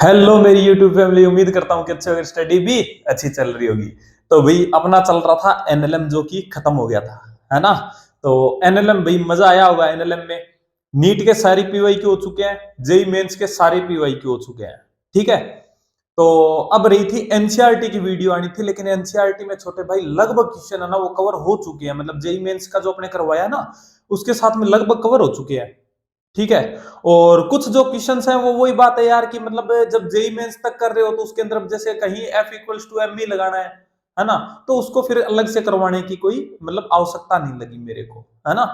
Hello मेरी YouTube family, उम्मीद करता हूँ कि अच्छे होगी, स्टडी भी अच्छी चल रही होगी। तो भाई अपना चल रहा था एनएलएम जो कि खत्म हो गया था, है ना। तो एनएलएम भाई मजा आया होगा एनएलएम में। नीट के सारी पीवाईक्यू हो चुके हैं, जेई मेंस के सारे पीवाईक्यू हो चुके हैं। ठीक है। तो अब रही थी एनसीईआरटी की वीडियो आनी थी, लेकिन एनसीईआरटी में छोटे भाई लगभग क्वेश्चन है ना वो कवर हो चुके हैं। मतलब जेई मेंस का जो अपने करवाया ना उसके साथ में लगभग कवर हो चुके हैं। ठीक है। और कुछ जो क्वेश्चंस हैं वो वही बात है यार कि मतलब जब जेई मेंस तक कर रहे हो तो उसके अंदर जैसे कहीं एफ इक्वल्स टू एम ही लगाना है ना। तो उसको फिर अलग से करवाने की कोई मतलब आवश्यकता नहीं लगी मेरे को, है ना।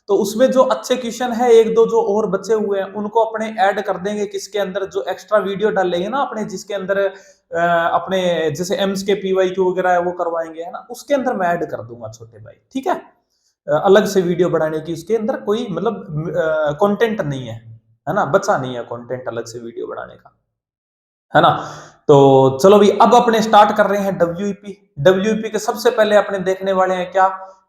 तो उसमें जो अच्छे क्वेश्चन है एक दो जो और बचे हुए हैं उनको अपने ऐड कर देंगे, किसके अंदर जो एक्स्ट्रा वीडियो डालेंगे ना अपने, जिसके अंदर अपने जैसे एम्स के पीवाईक्यू वगैरह है वो करवाएंगे, है ना, उसके अंदर मैं ऐड कर दूंगा छोटे भाई। ठीक है। अलग से वीडियो बढ़ाने की उसके अंदर कोई मतलब कंटेंट नहीं है ना, बचा नहीं है कंटेंट अलग से वीडियो बढ़ाने का, है ना। तो चलो भी अब अपने स्टार्ट कर रहे हैं डब्ल्यूईपी। डब्ल्यूईपी के सबसे पहले अपने देखने वाले हैं क्या,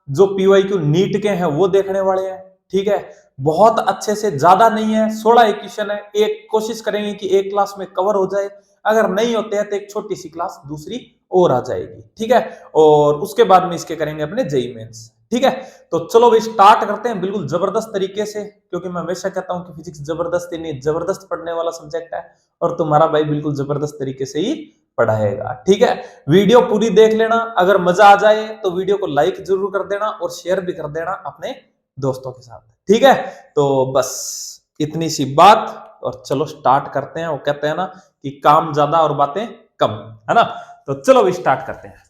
जो पीवाईक्यू नीट के हैं वो देखने वाले हैं। ठीक है। बहुत अच्छे से, ज्यादा नहीं है, 16 क्वेश्चन है। एक कोशिश करेंगे कि एक क्लास में कवर हो जाए, अगर नहीं होते हैं तो एक छोटी सी क्लास दूसरी और आ जाएगी। ठीक है। और उसके बाद में इसके करेंगे अपने जेई मेंस। ठीक है। तो चलो भाई स्टार्ट करते हैं बिल्कुल जबरदस्त तरीके से, क्योंकि मैं हमेशा कहता हूं कि फिजिक्स जबरदस्त ही नहीं जबरदस्त पढ़ने वाला सब्जेक्ट है, और तुम्हारा भाई बिल्कुल जबरदस्त तरीके से ही पढ़ाएगा। ठीक है। वीडियो पूरी देख लेना, अगर मजा आ जाए तो वीडियो को लाइक जरूर कर देना और शेयर भी कर देना अपने दोस्तों के साथ। ठीक है। तो बस इतनी सी बात, और चलो स्टार्ट करते हैं। वो कहते हैं ना कि काम ज्यादा और बातें कम, है ना। तो चलो भी स्टार्ट करते हैं।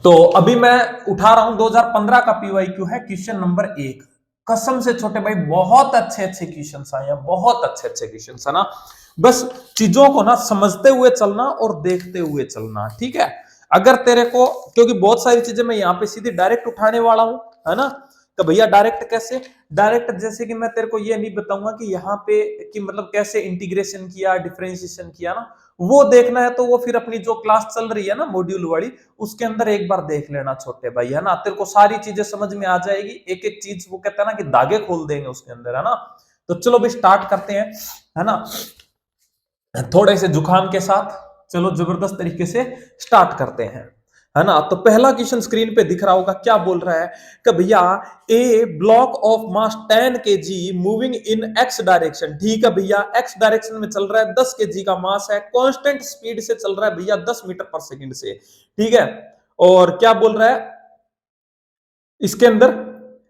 तो अभी मैं उठा रहा हूं 2015 का पीवाईक्यू है, क्वेश्चन नंबर 1। कसम से छोटे भाई बहुत अच्छे अच्छे क्वेश्चन आए हैं, बहुत अच्छे अच्छे क्वेश्चन है ना। बस चीजों को ना समझते हुए चलना और देखते हुए चलना। ठीक है। अगर तेरे को, क्योंकि बहुत सारी चीजें मैं यहाँ पे सीधी डायरेक्ट उठाने वाला हूं, है ना। तो भैया डायरेक्ट कैसे, डायरेक्ट जैसे कि मैं तेरे को ये नहीं बताऊंगा कि यहाँ पे कि मतलब कैसे इंटीग्रेशन किया, डिफरेंशिएशन किया ना, वो देखना है तो वो फिर अपनी जो क्लास चल रही है ना मॉड्यूल वाली, उसके अंदर एक बार देख लेना छोटे भाई, है ना। तेरे को सारी चीजें समझ में आ जाएगी, एक एक चीज वो कहता है ना कि धागे खोल देंगे उसके अंदर, है ना। तो चलो भी स्टार्ट करते हैं, है ना, थोड़े से जुकाम के साथ। चलो जबरदस्त तरीके से स्टार्ट करते हैं, है ना। तो पहला क्वेश्चन स्क्रीन पे दिख रहा होगा, क्या बोल रहा है कि भैया a block of mass 10 kg moving in X direction. ठीक है भैया, एक्स डायरेक्शन में चल रहा है, 10 kg का मास है, कांस्टेंट स्पीड से चल रहा है भैया 10 मीटर पर सेकंड से। ठीक है। और क्या बोल रहा है इसके अंदर,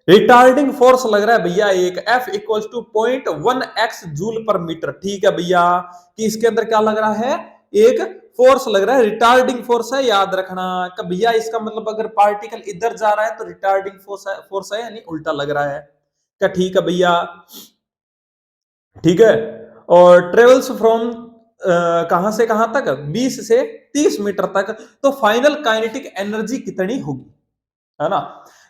रिटार्डिंग फोर्स लग रहा है भैया एक, F equals to 0.1x joule पर मीटर। ठीक है भैया, कि इसके अंदर क्या लग रहा है, एक फोर्स लग रहा है, रिटार्डिंग फोर्स है, याद रखना कि भैया इसका मतलब अगर पार्टिकल इधर जा रहा है तो रिटार्डिंग फोर्स है यानी उल्टा लग रहा है क्या। ठीक है भैया। ठीक है। और ट्रेवल्स फ्रॉम कहां से कहां तक, 20 से 30 मीटर तक, तो फाइनल काइनेटिक एनर्जी कितनी होगी, है ना।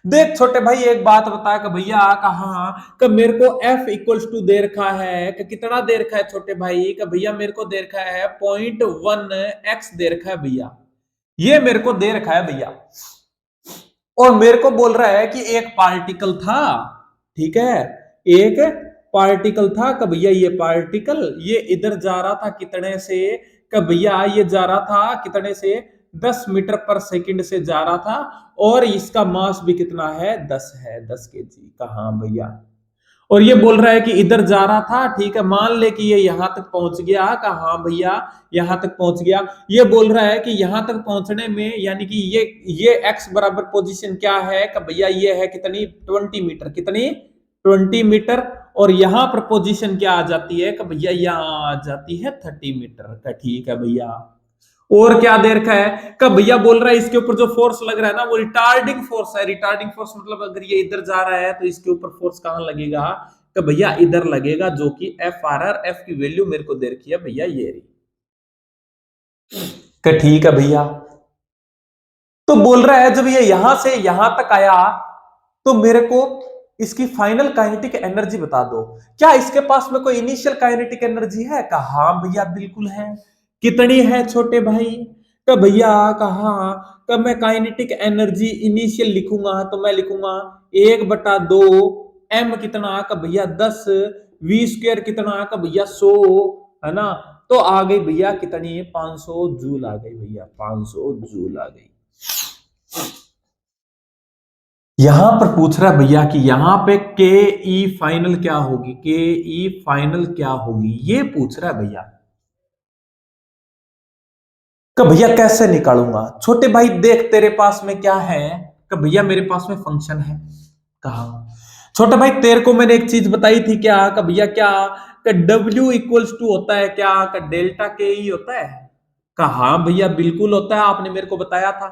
देख छोटे भाई एक बात बता कि भैया कहा कि मेरे को F इक्वल्स टू दे रखा है कि कितना दे रखा है छोटे भाई, कि भैया मेरे को दे रखा है 0.1x दे रखा है भैया, ये मेरे को दे रखा है भैया। और मेरे को बोल रहा है कि एक पार्टिकल था, ठीक है, एक पार्टिकल था कि भैया ये पार्टिकल ये इधर जा रहा था कितने से, कि भैया ये जा रहा था कितने से, 10 मीटर पर सेकंड से जा रहा था, और इसका मास भी कितना है, 10 है, 10 केजी। कहा भैया, और ये बोल रहा है कि इधर जा रहा था, ठीक है, मान ले कि ये यहां तक पहुंच गया, कहा भैया यहां तक पहुंच गया। ये बोल रहा है कि यहां तक पहुंचने में यानी कि ये एक्स बराबर पोजीशन क्या है कि भैया ये है कितनी, 20 मीटर, कितनी, 20 मीटर। और यहां पर पोजीशन क्या आ जाती है कि भैया यहां आ जाती है 30 मीटर का। ठीक है भैया। और क्या दे रखा है का भैया, बोल रहा है इसके ऊपर जो फोर्स लग रहा है ना वो रिटार्डिंग फोर्स है। रिटार्डिंग फोर्स मतलब अगर ये इधर जा रहा है तो इसके ऊपर फोर्स कहां लगेगा, कि भैया इधर लगेगा, जो कि FRR, F की वैल्यू मेरे को दे रखी है भैया ये रही। कि ठीक है भैया। तो बोल रहा है जब ये यहां से यहां तक आया तो मेरे को इसकी फाइनल काइनेटिक एनर्जी बता दो। क्या इसके पास में कोई इनिशियल काइनेटिक एनर्जी है, कहा हाँ भैया बिल्कुल है। कितनी है छोटे भाई, तो भैया कहा, कब मैं काइनेटिक एनर्जी इनिशियल लिखूंगा तो मैं लिखूंगा 1/2 m कितना का भैया 10, v स्क्वायर कितना का भैया 100, है ना, तो आ गई भैया कितनी, 500 जूल आ गई भैया, 500 जूल आ गई। यहां पर पूछ रहा है भैया कि यहां पे के ई फाइनल क्या होगी, के ई फाइनल क्या होगी, ये पूछ रहा है भैया। कि भैया कैसे निकालूंगा, छोटे भाई देख तेरे पास में क्या है, कि भैया मेरे पास में फंक्शन है। कहा छोटे भाई तेरे को मैंने एक चीज बताई थी क्या, कि भैया क्या, कि W इक्वल्स टू होता है क्या, कि डेल्टा के ई होता है। कहा भैया बिल्कुल होता है, आपने मेरे को बताया था।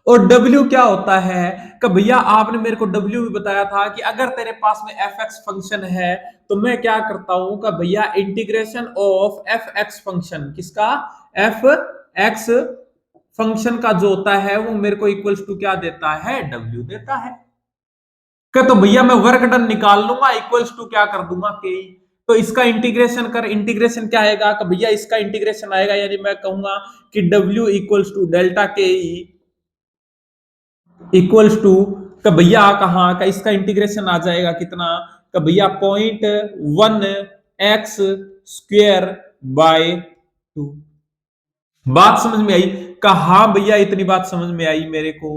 और W क्या होता है, कि भैया आपने मेरे को W भी बताया था कि अगर तेरे पास में fx फंक्शन है तो मैं क्या करता हूं, कि भैया इंटीग्रेशन ऑफ fx फंक्शन, किसका, fx फंक्शन का जो होता है वो मेरे को इक्वल्स टू क्या देता है, W देता है। तो भैया मैं वर्क डन निकाल लूंगा, इक्वल्स टू क्या कर दूंगा, के। तो इसका इंटीग्रेशन कर, इंटीग्रेशन क्या आएगा, कि भैया इसका इंटीग्रेशन आएगा, यानी मैं कहूंगा कि W इक्वल्स टू डेल्टा के इक्वल्स टू, का भैया कहां का, इसका इंटीग्रेशन आ जाएगा कितना, का भैया 0.1 x स्क्वेयर बाय 2। बात समझ में आई, कहा भैया इतनी बात समझ में आई मेरे को।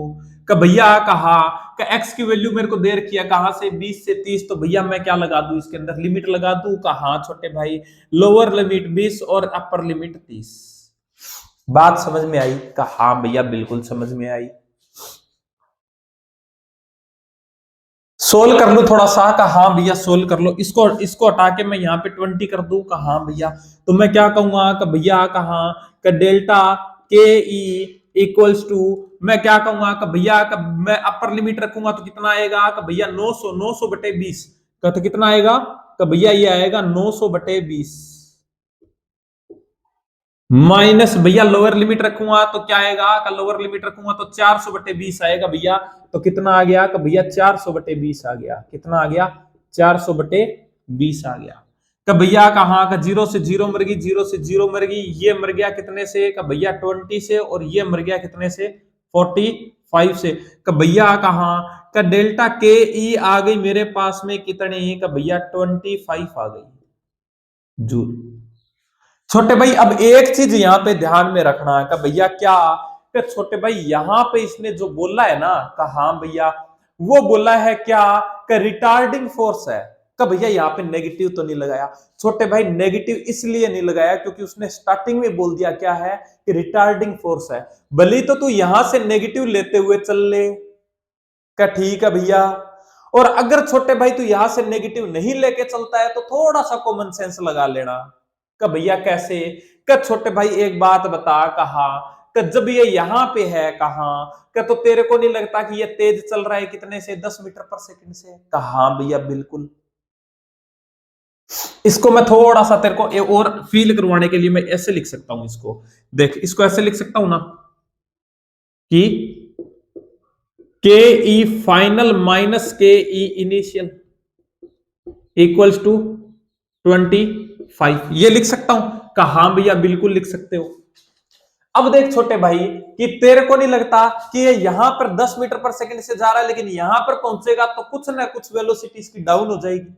का भैया कहा का x की वैल्यू मेरे को दे रखी है, कहां से 20 से 30, तो भैया मैं क्या लगा दूं इसके अंदर, लिमिट लगा दूं। कहा छोटे भाई लोअर लिमिट 20 और अपर लिमिट 30। बात समझ में आई, कहा भैया बिल्कुल समझ में आई। सोल्व कर लो थोड़ा सा, कहा भैया सोल्व कर लो, इसको इसको हटा के मैं यहाँ पे 20 कर दूं। कहा भैया तो मैं क्या कहूंगा, कि भैया कहा का डेल्टा के ई इक्वल्स टू, मैं क्या कहूंगा, कि भैया का मैं अपर लिमिट रखूंगा तो कितना आएगा, कि भैया 900 बटे 20 का, तो कितना आएगा, कि भैया ये आएगा 900 बटे 20 माइनस भैया लोअर लिमिट रखूंगा तो क्या आएगा, का लोअर लिमिट रखूंगा तो 400 बटे 20 आएगा भैया। तो कितना आ गया, कि भैया 400 बटे 20 आ गया, कितना आ गया, 400 बटे 20 आ गया। का भैया कहां का, जीरो से जीरो मर गई, जीरो से जीरो मर गई, ये मर गया कितने से, का भैया 20 से, और ये मर गया कितने से, 45 से। का भैया कहां का डेल्टा के ई आ गई मेरे पास में कितने, का भैया 25 आ गई जूल। छोटे भाई अब एक चीज यहां पे ध्यान में रखना है, कि भैया क्या, कि छोटे भाई यहां पे इसने जो बोला है ना, कि हाँ भैया वो बोला है क्या, कि रिटार्डिंग फोर्स है। कि भैया यहाँ पे नेगेटिव तो नहीं लगाया, छोटे भाई नेगेटिव इसलिए नहीं लगाया क्योंकि उसने स्टार्टिंग में बोल दिया क्या है, कि रिटार्डिंग फोर्स है। भले तो तू यहां से नेगेटिव लेते हुए चल ले, क्या ठीक है भैया। और अगर छोटे भाई तू यहां से नेगेटिव नहीं लेके चलता है तो थोड़ा सा कॉमन सेंस लगा लेना। का भैया कैसे, का छोटे भाई एक बात बता, कहा कि जब ये यहां पे है, कहा क्या, तो तेरे को नहीं लगता कि ये तेज चल रहा है कितने से, 10 मीटर पर सेकंड से। कहा भैया बिल्कुल। इसको मैं थोड़ा सा तेरे को और फील करवाने के लिए मैं ऐसे लिख सकता हूं इसको, देख इसको ऐसे लिख सकता हूं ना, कि के ई फाइनल माइनस के ई इनिशियल इक्वल्स टू 25, ये लिख सकता हूं। कहा भैया बिल्कुल लिख सकते हो। अब देख छोटे भाई कि तेरे को नहीं लगता कि ये यहां पर 10 मीटर पर सेकंड से जा रहा है, लेकिन यहां पर पहुंचेगा तो कुछ ना कुछ वेलोसिटी इसकी डाउन हो जाएगी।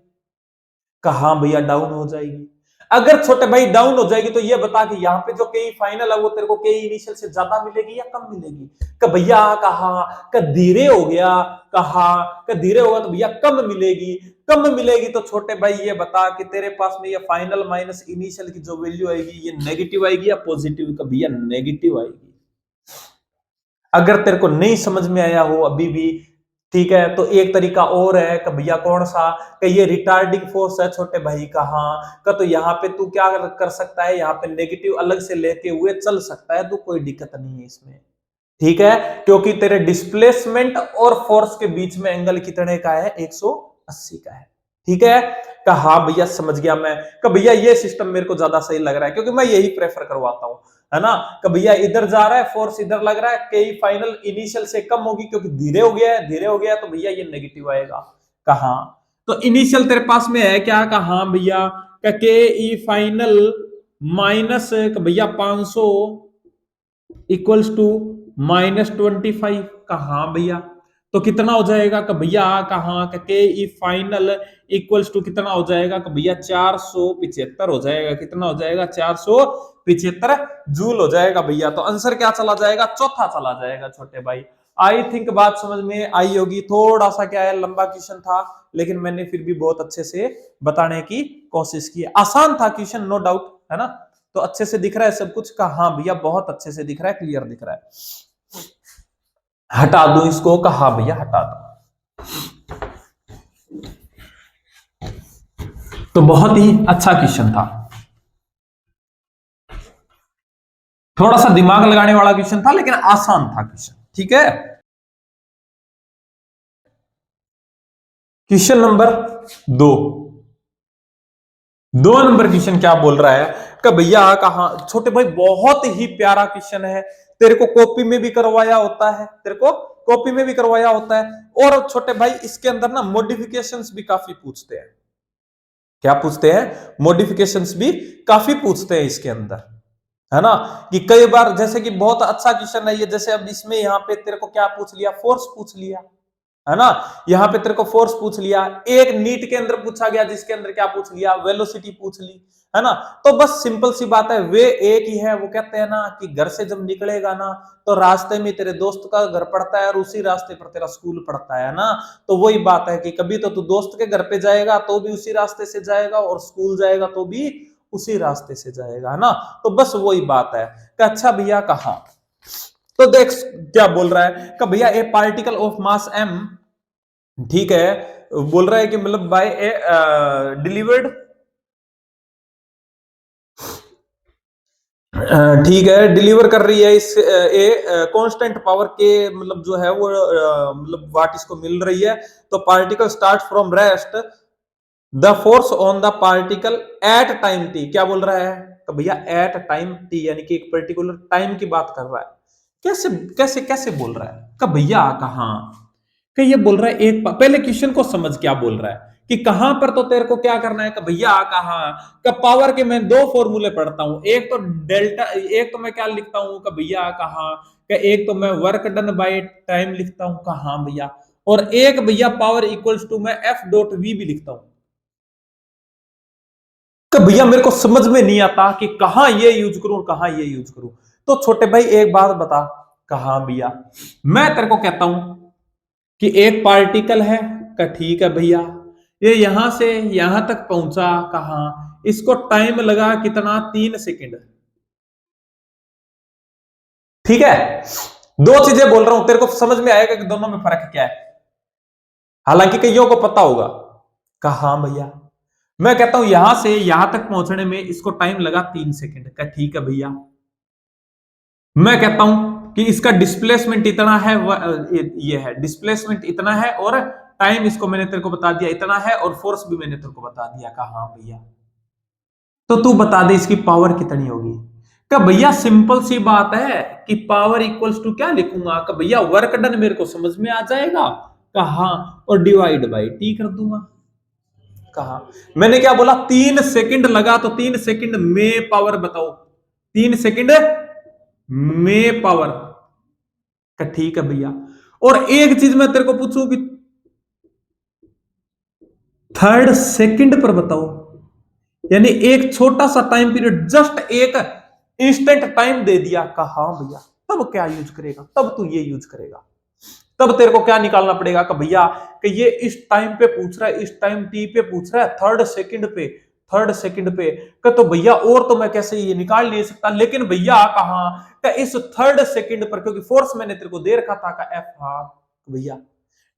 कहा भैया डाउन हो जाएगी। अगर छोटे भाई डाउन हो जाएगी तो ये बता कि यहाँ पे जो के फाइनल है वो तेरे को के इनिशियल से ज्यादा मिलेगी या कम मिलेगी। कि भैया कहा कि धीरे हो गया, कहा कि धीरे होगा तो भैया कम मिलेगी। कम मिलेगी तो छोटे भाई ये बता कि तेरे पास में ये फाइनल माइनस इनिशियल की जो वैल्यू आएगी ये नेगेटिव आएगी या पॉजिटिव। का भैया नेगेटिव आएगी। अगर तेरे को नहीं समझ में आया हो अभी भी, ठीक है, तो एक तरीका और है कि भैया कौन सा, कि ये रिटार्डिंग फोर्स है छोटे भाई। कहां का, तो यहाँ पे तू क्या कर सकता है, यहाँ पे नेगेटिव अलग से लेके हुए चल सकता है, तो कोई दिक्कत नहीं है इसमें, ठीक है, क्योंकि तेरे डिस्प्लेसमेंट और फोर्स के बीच में एंगल कितने का है, 180 का है, ठीक है। कहा भैया समझ गया मैं, कि भैया ये सिस्टम मेरे को ज्यादा सही लग रहा है क्योंकि मैं यही प्रेफर करवाता हूं, है ना। कि भैया इधर जा रहा है फोर्स, इधर लग रहा है, के फाइनल इनिशियल से कम होगी क्योंकि धीरे हो गया है, धीरे हो गया तो भैया ये नेगेटिव आएगा। कहा तो इनिशियल तेरे पास में है क्या, कहा भैया के ई फाइनल माइनस भैया 500 इक्वल्स टू -25। कहा भैया तो कितना हो जाएगा कि भैया कहाँ के ई फाइनल इक्वल्स टू कितना हो जाएगा कि भैया 475 हो जाएगा। कितना हो जाएगा? 475 जूल हो जाएगा भैया। तो आंसर क्या चला जाएगा? चौथा चला जाएगा छोटे भाई। आई थिंक बात समझ में आई होगी। थोड़ा सा क्या है, लंबा क्वेश्चन था, लेकिन मैंने फिर भी बहुत अच्छे से बताने की कोशिश की। आसान था क्वेश्चन, नो डाउट, है ना। तो अच्छे से दिख रहा है सब कुछ का? हाँ भैया बहुत अच्छे से दिख रहा है, क्लियर दिख रहा है। हटा दो इसको, कहा भैया हटा दो। तो बहुत ही अच्छा क्वेश्चन था, थोड़ा सा दिमाग लगाने वाला क्वेश्चन था, लेकिन आसान था क्वेश्चन। ठीक है, क्वेश्चन नंबर 2। 2 नंबर क्वेश्चन क्या बोल रहा है कि भैया कहा, छोटे भाई बहुत ही प्यारा क्वेश्चन है, तेरे को कॉपी में भी करवाया होता है, तेरे को कॉपी में भी करवाया होता है। और छोटे भाई इसके अंदर ना मॉडिफिकेशंस भी काफी पूछते हैं। क्या पूछते हैं? मॉडिफिकेशंस भी काफी पूछते हैं इसके अंदर, है ना। कि कई बार जैसे कि बहुत अच्छा क्वेश्चन है ये, जैसे अब इसमें यहाँ पे तेरे को क्या पूछ लिया? फोर्स पूछ लिया, है ना। यहाँ पे तेरे को फोर्स पूछ लिया। एक नीट के अंदर पूछा गया जिसके अंदर क्या पूछ लिया? वेलोसिटी पूछ ली, है ना। तो बस सिंपल सी बात है, वे एक ही है। वो कहते हैं ना कि घर से जब निकलेगा ना, तो रास्ते में तेरे दोस्त का घर पड़ता है और उसी रास्ते पर तेरा स्कूल पड़ता है ना। तो वही बात है कि कभी तो तू दोस्त के घर पे जाएगा तो भी उसी रास्ते से जाएगा, और स्कूल जाएगा तो भी उसी रास्ते से जाएगा, है ना। तो बस वही बात है कि अच्छा भैया कहा, तो देख क्या बोल रहा है कि भैया ए पार्टिकल ऑफ मास m, ठीक है, बोल रहा है कि मतलब बाय ए डिलीवर्ड, ठीक है, डिलीवर कर रही है इस ए कांस्टेंट पावर के, मतलब जो है वो मतलब वाट इसको मिल रही है। तो particle start from rest, the force on the particle at time T, क्या बोल रहा है तो भैया एट टाइम टी, यानी कि एक पर्टिकुलर टाइम की बात कर रहा है। कैसे कैसे कैसे बोल रहा है कि भैया कहां, कि ये बोल रहा है एक पहले क्वेश्चन को समझ, क्या बोल रहा है कि कहां पर, तो तेरे को क्या करना है कि भैया कहां का पावर के मैं 2 फॉर्मूले पढ़ता हूं। एक तो डेल्टा, एक तो मैं क्या लिखता हूं कि भैया कहां का, एक तो मैं वर्क डन बाय टाइम लिखता हूं कहां भैया, और एक भैया पावर इक्वल्स टू मैं एफ डॉट वी भी लिखता हूं। कि भैया मेरे को समझ में नहीं आता कि कहां ये यूज करूं, कहां ये यूज करूं। तो छोटे भाई एक बात बता, कहां भैया मैं तेरे को कहता हूं कि एक पार्टिकल है का, ठीक है भैया, ये यहां से यहां तक पहुंचा कहां, इसको टाइम लगा कितना? 3 सेकंड। ठीक है, दो चीजें बोल रहा हूं, तेरे को समझ में आएगा कि दोनों में फर्क क्या है। हालांकि कईयों को पता होगा। कहा भैया, मैं कहता हूं यहां से यहां तक पहुंचने में इसको टाइम लगा 3 सेकंड का, ठीक है भैया। मैं कहता हूं कि इसका डिस्प्लेसमेंट इतना है, ये है डिस्प्लेसमेंट इतना है, और टाइम इसको मैंने तेरे को बता दिया इतना है, और फोर्स भी मैंने तेरे को बता दिया। कहा भैया, तो तू बता दे इसकी पावर कितनी होगी। क्या भैया सिंपल सी बात है कि पावर इक्वल्स टू क्या लिखूंगा कि भैया वर्क डन मेरे को समझ में आ जाएगा, कहा, और डिवाइड बाई टी कर दूंगा। कहा मैंने क्या बोला? 3 सेकंड लगा, तो 3 सेकंड में पावर बताओ, 3 सेकंड में पावर का, ठीक है भैया। और एक चीज मैं तेरे को पूछूं कि थर्ड सेकंड पर बताओ, यानी एक छोटा सा टाइम पीरियड, जस्ट एक इंस्टेंट टाइम दे दिया। कहा भैया तब क्या यूज करेगा? तब तू ये यूज करेगा, तब तेरे को क्या निकालना पड़ेगा कि भैया कि ये इस टाइम पे पूछ रहा है, इस टाइम टी पे पूछ रहा है, थर्ड सेकंड पे, थर्ड सेकंड पे का, तो भैया और तो मैं कैसे ये निकाल नहीं सकता। लेकिन भैया कहा का इस थर्ड सेकंड पर, क्योंकि फोर्स मैंने तेरे को दे रखा था का एफ, हाँ भैया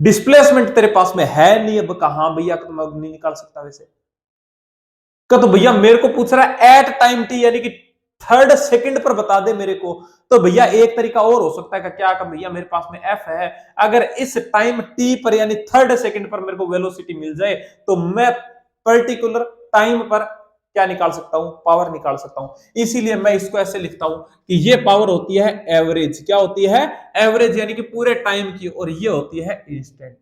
डिस्प्लेसमेंट तेरे पास में है नहीं, अब कहा भैया तो मैं नहीं निकाल सकता वैसे का, तो भैया मेरे को पूछ रहा है एट टाइम टी, यानी कि थर्ड सेकंड पर बता दे मेरे को। तो भैया एक तरीका और हो सकता है कि क्या का भैया मेरे पास में एफ है, अगर इस टाइम टी पर यानी थर्ड सेकंड पर मेरे को वेलोसिटी मिल जाए, तो मैं पर्टिकुलर टाइम पर क्या निकाल सकता हूं? पावर निकाल सकता हूं। इसीलिए मैं इसको ऐसे लिखता हूं कि ये पावर होती है एवरेज, क्या होती है? एवरेज, यानी कि पूरे टाइम की, और ये होती है इंस्टेंट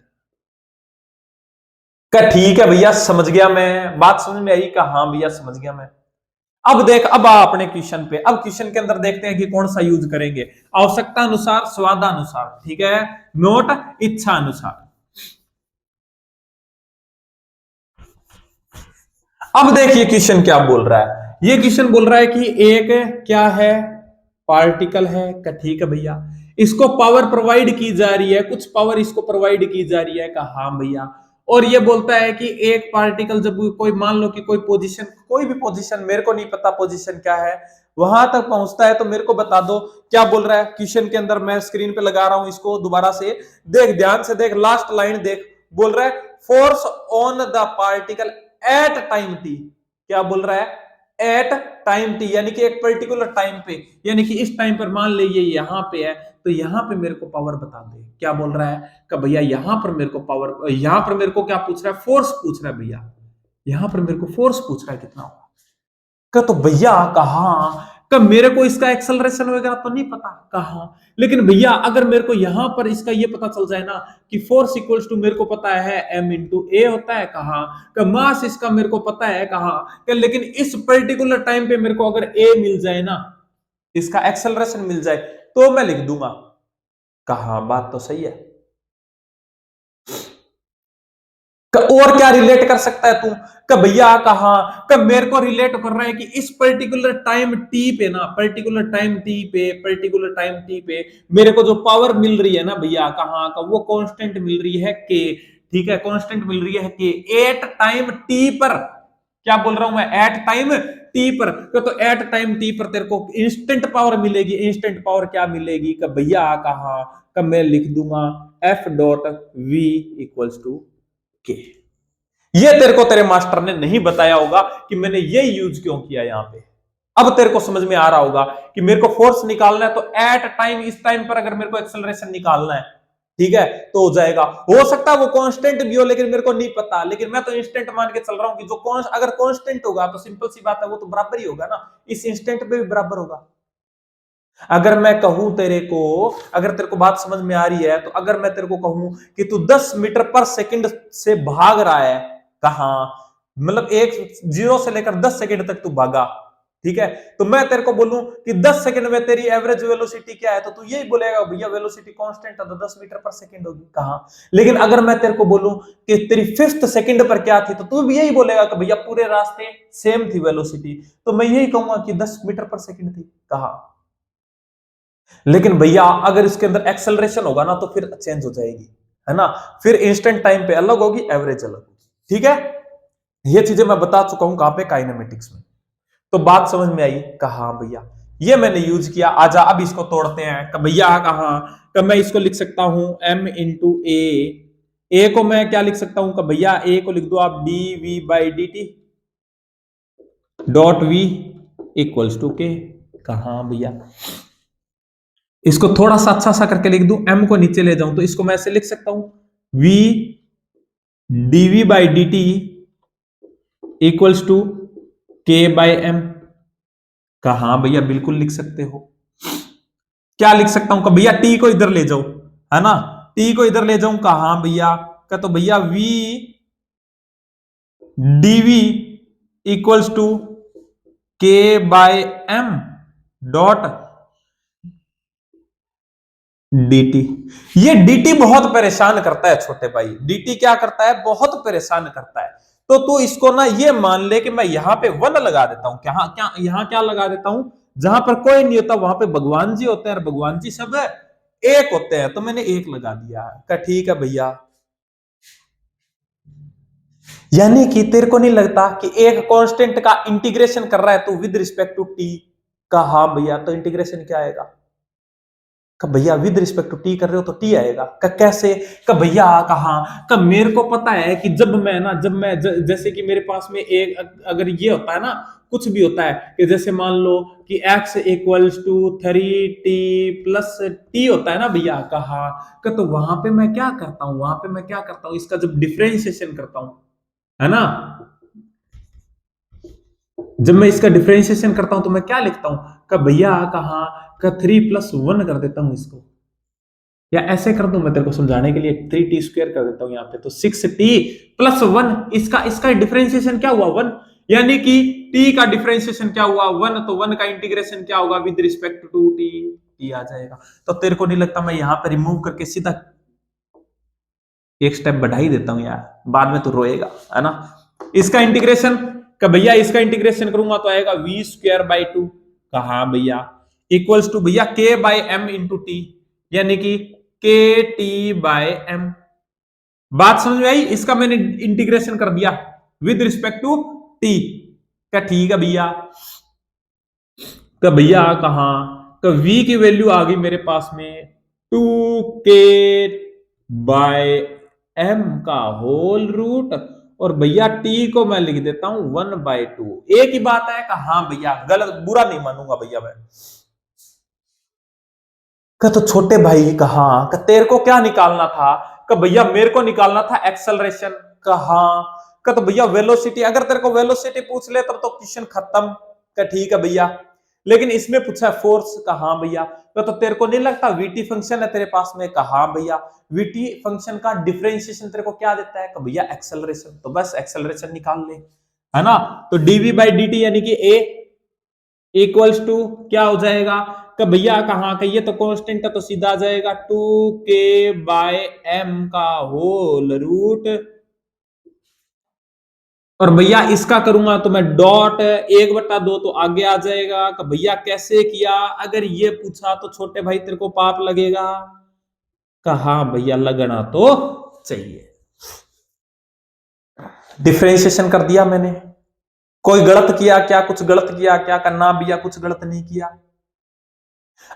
का। ठीक है भैया समझ गया मैं, बात समझ में आई? का हाँ भैया समझ गया मैं। अब देख, अब आ अपने क्वेश्चन पे। अब क्वेश्चन के अंदर देखते हैं कि कौन सा यूज करेंगे। आवश्यकता अनुसार, स्वादानुसार, ठीक है, नोट इच्छा अनुसार। अब देखिए क्वेश्चन क्या बोल रहा है। ये क्वेश्चन बोल रहा है कि एक क्या है, पार्टिकल है का, ठीक है भैया, इसको पावर प्रोवाइड की जा रही है, कुछ पावर इसको प्रोवाइड की जा रही है का, हाँ भैया। और ये बोलता है कि एक पार्टिकल जब कोई, मान लो कि कोई पोजीशन, कोई भी पोजीशन, मेरे को नहीं पता पोजीशन क्या है, वहां तक पहुंचता है तो मेरे को बता दो। क्या बोल रहा है क्वेश्चन के अंदर, मैं स्क्रीन पे लगा रहा हूं इसको दोबारा से, देख ध्यान से देख, लास्ट लाइन देख, बोल रहा है force on the particle at time T. क्या बोल रहा है, एट टाइम टी, यानी कि एक पर्टिकुलर टाइम पे, यानी कि इस टाइम पर मान लीजिए यहां पे है, तो यहां पे मेरे को पावर बता दे। क्या बोल रहा है कि भैया यहां पर मेरे को पावर, यहां पर मेरे को क्या पूछ रहा है, फोर्स पूछ रहा है भैया, यहां पर मेरे को फोर्स पूछ रहा है कितना होगा का। तो भैया कहा का, मेरे को इसका एक्सेलरेशन वगैरह तो नहीं पता कहा, लेकिन भैया अगर मेरे को यहां पर इसका ये पता चल जाए ना कि फोर्स इक्वल्स टू, मेरे को पता है m इंटू ए होता है कहा, का मास इसका मेरे को पता है कहा, लेकिन इस पर्टिकुलर टाइम पे मेरे को अगर ए मिल जाए ना, इसका एक्सेलरेशन मिल जाए, तो मैं लिख दूंगा कहा। बात तो सही है। और क्या रिलेट कर सकता है तू कि भैया कहा, कब मेरे को रिलेट कर रहा है कि इस पर्टिकुलर टाइम टी पे ना, पर्टिकुलर टाइम टी पे, पर्टिकुलर टाइम टी पे मेरे को जो पावर मिल रही है ना भैया कहा का, वो कांस्टेंट मिल रही है के, ठीक है, कांस्टेंट मिल रही है के एट टाइम टी पर। क्या बोल रहा हूं मैं, एट टाइम टी पर। तो एट टाइम टी पर तेरे को इंस्टेंट पावर मिलेगी। इंस्टेंट पावर क्या मिलेगी कि भैया कहा, कब मैं लिख दूंगा F dot V equals to K. ये तेरे को तेरे मास्टर ने नहीं बताया होगा कि मैंने ये यूज क्यों किया यहां पे। अब तेरे को समझ में आ रहा होगा कि मेरे को फोर्स निकालना है, तो एट टाइम, इस टाइम पर अगर मेरे को एक्सेलरेशन निकालना है, ठीक है, तो हो जाएगा। हो सकता है वो कांस्टेंट भी हो, लेकिन मेरे को नहीं पता, लेकिन मैं तो इंस्टेंट मान के चल रहा हूं कि जो अगर कांस्टेंट होगा तो सिंपल सी बात है, वो तो बराबर ही होगा ना, इस इंस्टेंट पे भी बराबर होगा। अगर मैं कहूं तेरे को, अगर तेरे को बात समझ में आ रही है, तो अगर मैं तेरे को कहूं कि तू 10 मीटर पर सेकंड से भाग रहा है, कहां, मतलब एक 0 से लेकर 10 सेकंड तक तू भागा, ठीक है, तो मैं तेरे को बोलूं कि 10 सेकंड में तेरी एवरेज वेलोसिटी क्या है, तो तू यही बोलेगा भैया वेलोसिटी कांस्टेंट है तो 10 मीटर पर सेकंड होगी, कहां। लेकिन अगर मैं तेरे को बोलूं कि तेरी 5th सेकंड पर क्या थी, तो तू भी यही बोलेगा कि भैया पूरे रास्ते सेम थी वेलोसिटी, तो मैं यही कहूंगा कि 10 मीटर पर सेकंड थी, कहां। लेकिन भैया अगर इसके अंदर एक्सेलरेशन होगा ना, तो फिर चेंज हो जाएगी, है ना, फिर इंस्टेंट टाइम पे अलग होगी, एवरेज अलग होगी, ठीक है। ये चीजें मैं बता चुका हूं कहां पे, काइनेमेटिक्स में। तो बात समझ में आई कहा भैया, ये मैंने यूज किया। आजा अब इसको तोड़ते हैं। भैया कहा, कब मैं इसको लिख सकता हूं m इंटू ए को मैं क्या लिख सकता हूं, भैया ए को लिख दो आप D V by D T dot V equals to K. कहा भैया इसको थोड़ा सा अच्छा सा करके लिख दूं, m को नीचे ले जाऊं तो इसको मैं ऐसे लिख सकता हूं, v dv by D T equals to K by M. कहा भैया बिल्कुल लिख सकते हो। क्या लिख सकता हूं, भैया t को इधर ले जाओ, है ना, t को इधर ले जाऊं, कहा भैया का, तो भैया v dv equals to K by M dot dt। ये dt बहुत परेशान करता है छोटे भाई, dt क्या करता है, बहुत परेशान करता है। तो तू इसको ना ये मान ले कि मैं यहां पे 1 लगा देता हूं, क्या क्या यहां क्या लगा देता हूं, जहां पर कोई नहीं होता वहां पे भगवान जी होते हैं, और भगवान जी सब एक होते हैं, तो मैंने 1 लगा दिया है। ठीक है भैया, यानी कि तेरे को नहीं लगता कि एक कांस्टेंट का इंटीग्रेशन कर रहा है तू विद रिस्पेक्ट टू टी का, हाँ भैया, तो इंटीग्रेशन क्या आएगा, कब भैया विद रिस्पेक्ट टू टी कर रहे हो तो टी आएगा। कैसे, कब भैया कहा, कब मेरे को पता है कि जब मैं ना, जैसे कि मेरे पास में एक, अगर ये होता है ना, कुछ भी होता है कि जैसे मान लो कि x equals to 3t plus T होता है ना भैया कहा, तो वहां पे मैं क्या करता हूं, वहां पे मैं क्या करता हूं, इसका जब डिफरेंशिएशन करता हूं, है ना, जब मैं इसका डिफरेंशिएशन करता हूं तो मैं क्या लिखता हूं, कब भैया कहा का 3 + 1 कर देता हूं इसको, या ऐसे कर दूं मैं तेरे को समझाने के लिए, 3t स्क्वायर कर देता हूं यहाँ पे, तो 6t + 1, इसका डिफरेंशिएशन क्या हुआ 1, यानी कि टी का डिफरेंशिएशन क्या हुआ 1, तो 1 का इंटीग्रेशन क्या होगा with respect to T, T आ जाएगा। तो तेरे को नहीं लगता मैं यहां पर रिमूव करके सीधा एक स्टेप बढ़ा ही देता हूं यार, बाद में तो रोएगा, है ना। इसका इंटीग्रेशन का भैया, इसका इंटीग्रेशन करूंगा तो आएगा v²/2, कहा भैया इक्वल्स टू भैया k/m इंटू टी, यानी कि kt/m। बात समझ में आई? इसका मैंने इंटीग्रेशन कर दिया विद रिस्पेक्ट टू टी का, ठीक है भैया। का भैया कहा का v की वैल्यू आ गई मेरे पास में 2k/m का होल रूट, और भैया t को मैं लिख देता हूं 1/2। एक ही बात है कि हाँ भैया, गलत बुरा नहीं मानूंगा भैया मैं। का तो छोटे भाई कहा का तेरे को क्या निकालना था? का भैया मेरे को निकालना था एक्सेलरेशन। कहा का तो भैया वेलोसिटी, अगर तेरे को वेलोसिटी पूछ ले तब तो क्वेश्चन खत्म। का ठीक है भैया, लेकिन इसमें पूछा है फोर्स। कहा भैया तो तेरे को नहीं लगता वीटी फंक्शन है तेरे पास में? कहा भैया वीटी फंक्शन का डिफरेंशिएशन तेरे को क्या देता है? का भैया एक्सेलरेशन, तो बस एक्सेलरेशन निकाल ले, है ना। तो dv/dt यानी कि a इक्वल्स टू क्या हो जाएगा? का भैया कहाँ का ये तो कांस्टेंट है, तो सीधा आ जाएगा 2k/m का होल रूट, और भैया इसका करूंगा तो मैं डॉट 1/2 तो आगे आ जाएगा। कि भैया कैसे किया? अगर ये पूछा तो छोटे भाई तेरे को पाप लगेगा। कहा भैया लगना तो चाहिए। डिफरेंशिएशन कर दिया मैंने, कोई गलत किया क्या? कुछ गलत किया क्या? करना भैया कुछ गलत नहीं किया।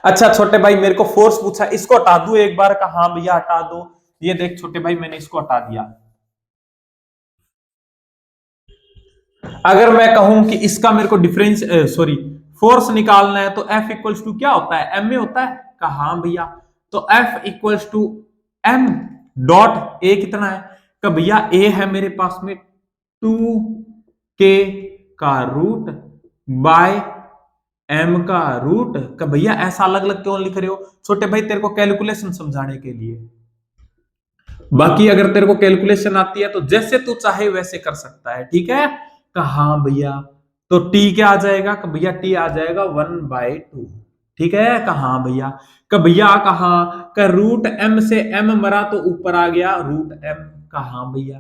अच्छा छोटे भाई मेरे को फोर्स पूछा, इसको हटा दू एक बार? का हाँ भैया हटा दो। ये देख छोटे भाई मैंने इसको हटा दिया। अगर मैं कहूं कि इसका मेरे को डिफरेंस सॉरी फोर्स निकालना है तो F इक्वल्स टू क्या होता है? एम ए होता है। कहा हाँ भैया, तो F equals to M dot A कितना है? का भैया ए है मेरे पास में 2k का रूट बाय m का रूट। का भैया ऐसा अलग अलग क्यों लिख रहे हो? छोटे भाई तेरे को कैलकुलेशन समझाने के लिए, बाकी अगर तेरे को कैलकुलेशन आती है तो जैसे तू चाहे वैसे कर सकता है, ठीक है। कहा भैया तो t क्या आ जाएगा? कि भैया t आ जाएगा 1/2, ठीक है। कहा भैया कि भैया कहा का रूट m से m मरा तो ऊपर आ गया रूट m। कहा भैया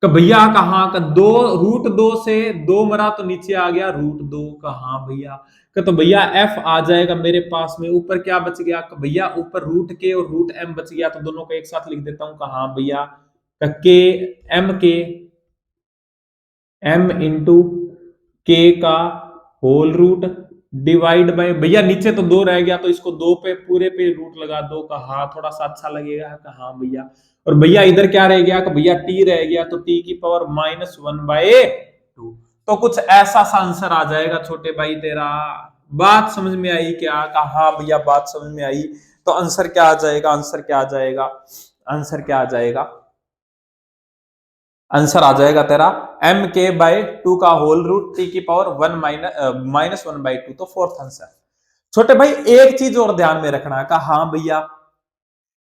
कि भैया कहा का √2 से 2 मरा तो नीचे आ गया √2। कहा भैया कि तो भैया f आ जाएगा मेरे पास में, ऊपर क्या बच गया? कि भैया ऊपर रूट के और रूट m बच गया, तो दोनों को एक साथ लिख देता हूं। कहा भैया के m इंटू के का होल रूट डिवाइड बाय, भैया नीचे तो 2 रह गया तो इसको 2 पे पूरे पे रूट लगा दो। कहा थोड़ा सा अच्छा लगेगा। कहा भैया, और भैया इधर क्या रह गया? कि भैया t रह गया, तो t की पावर -1/2। तो कुछ ऐसा सा आंसर आ जाएगा छोटे भाई तेरा। बात समझ में आई क्या? कहा भैया बात समझ में आई। तो आंसर क्या आ जाएगा? आंसर क्या आ जाएगा? आंसर क्या आ जाएगा? आंसर आ जाएगा तेरा mk/2 का होल रूट t की पावर -1/2। तो फोर्थ आंसर। छोटे भाई एक चीज और ध्यान में रखना है। कहा हाँ भैया